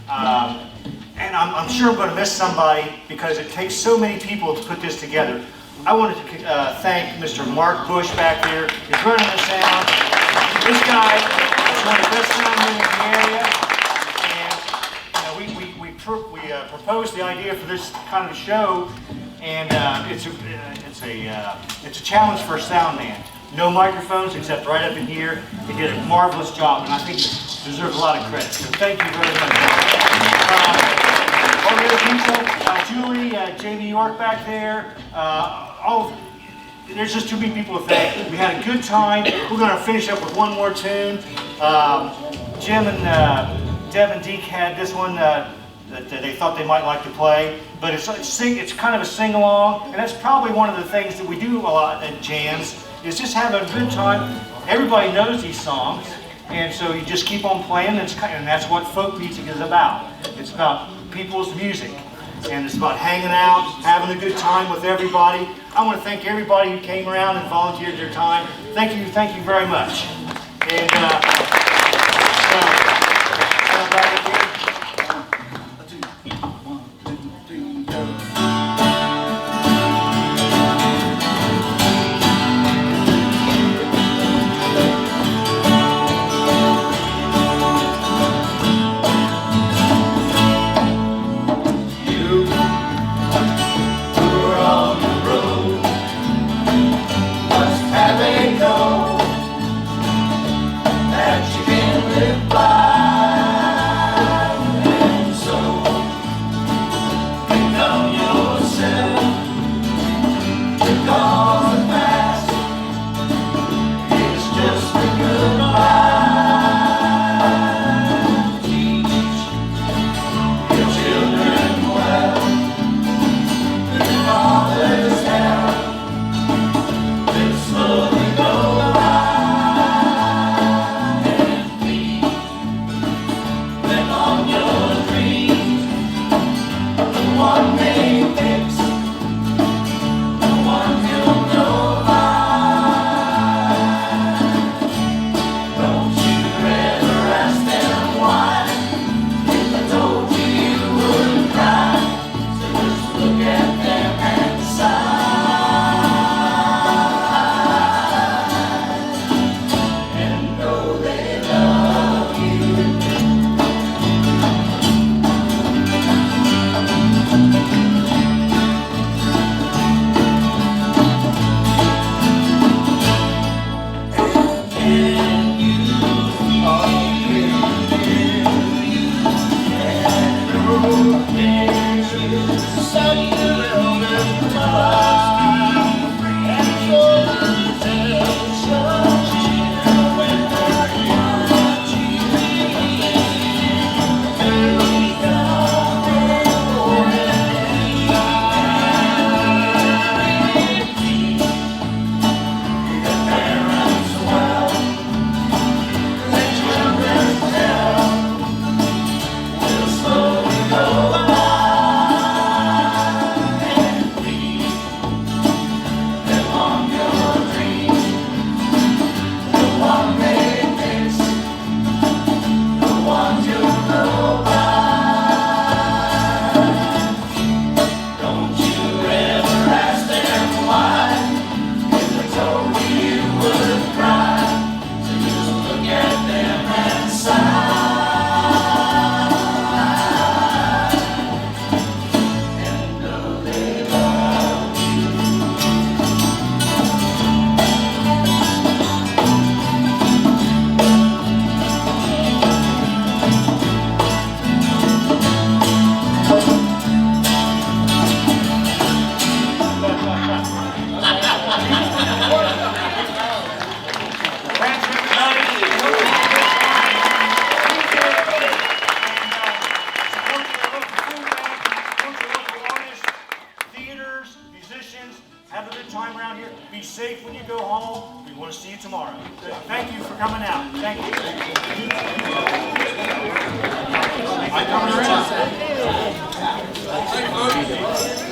Speaker 4: and I'm sure I'm going to miss somebody because it takes so many people to put this together. I wanted to thank Mr. Mark Bush back there. He's running the sound. This guy is one of the best soundmen in the area, and we proposed the idea for this kind of show, and it's a challenge for a sound man. no microphones except right up in here. They did a marvelous job, and I think they deserve a lot of credit. So thank you very much. All the other people, Julie, Jamie York back there, there's just too many people to thank. We had a good time. We're going to finish up with one more tune. Jim and Deb and Deke had this one that they thought they might like to play, but it's kind of a sing-along, and that's probably one of the things that we do a lot at jams, is just have a good time. Everybody knows these songs, and so you just keep on playing, and that's what folk music is about. It's about people's music, and it's about hanging out, having a good time with everybody. I want to thank everybody who came around and volunteered their time. Thank you very much. And have a good time around here. Be safe when you go home. We want to see you tomorrow. Thank you for coming out. Thank you. I come around.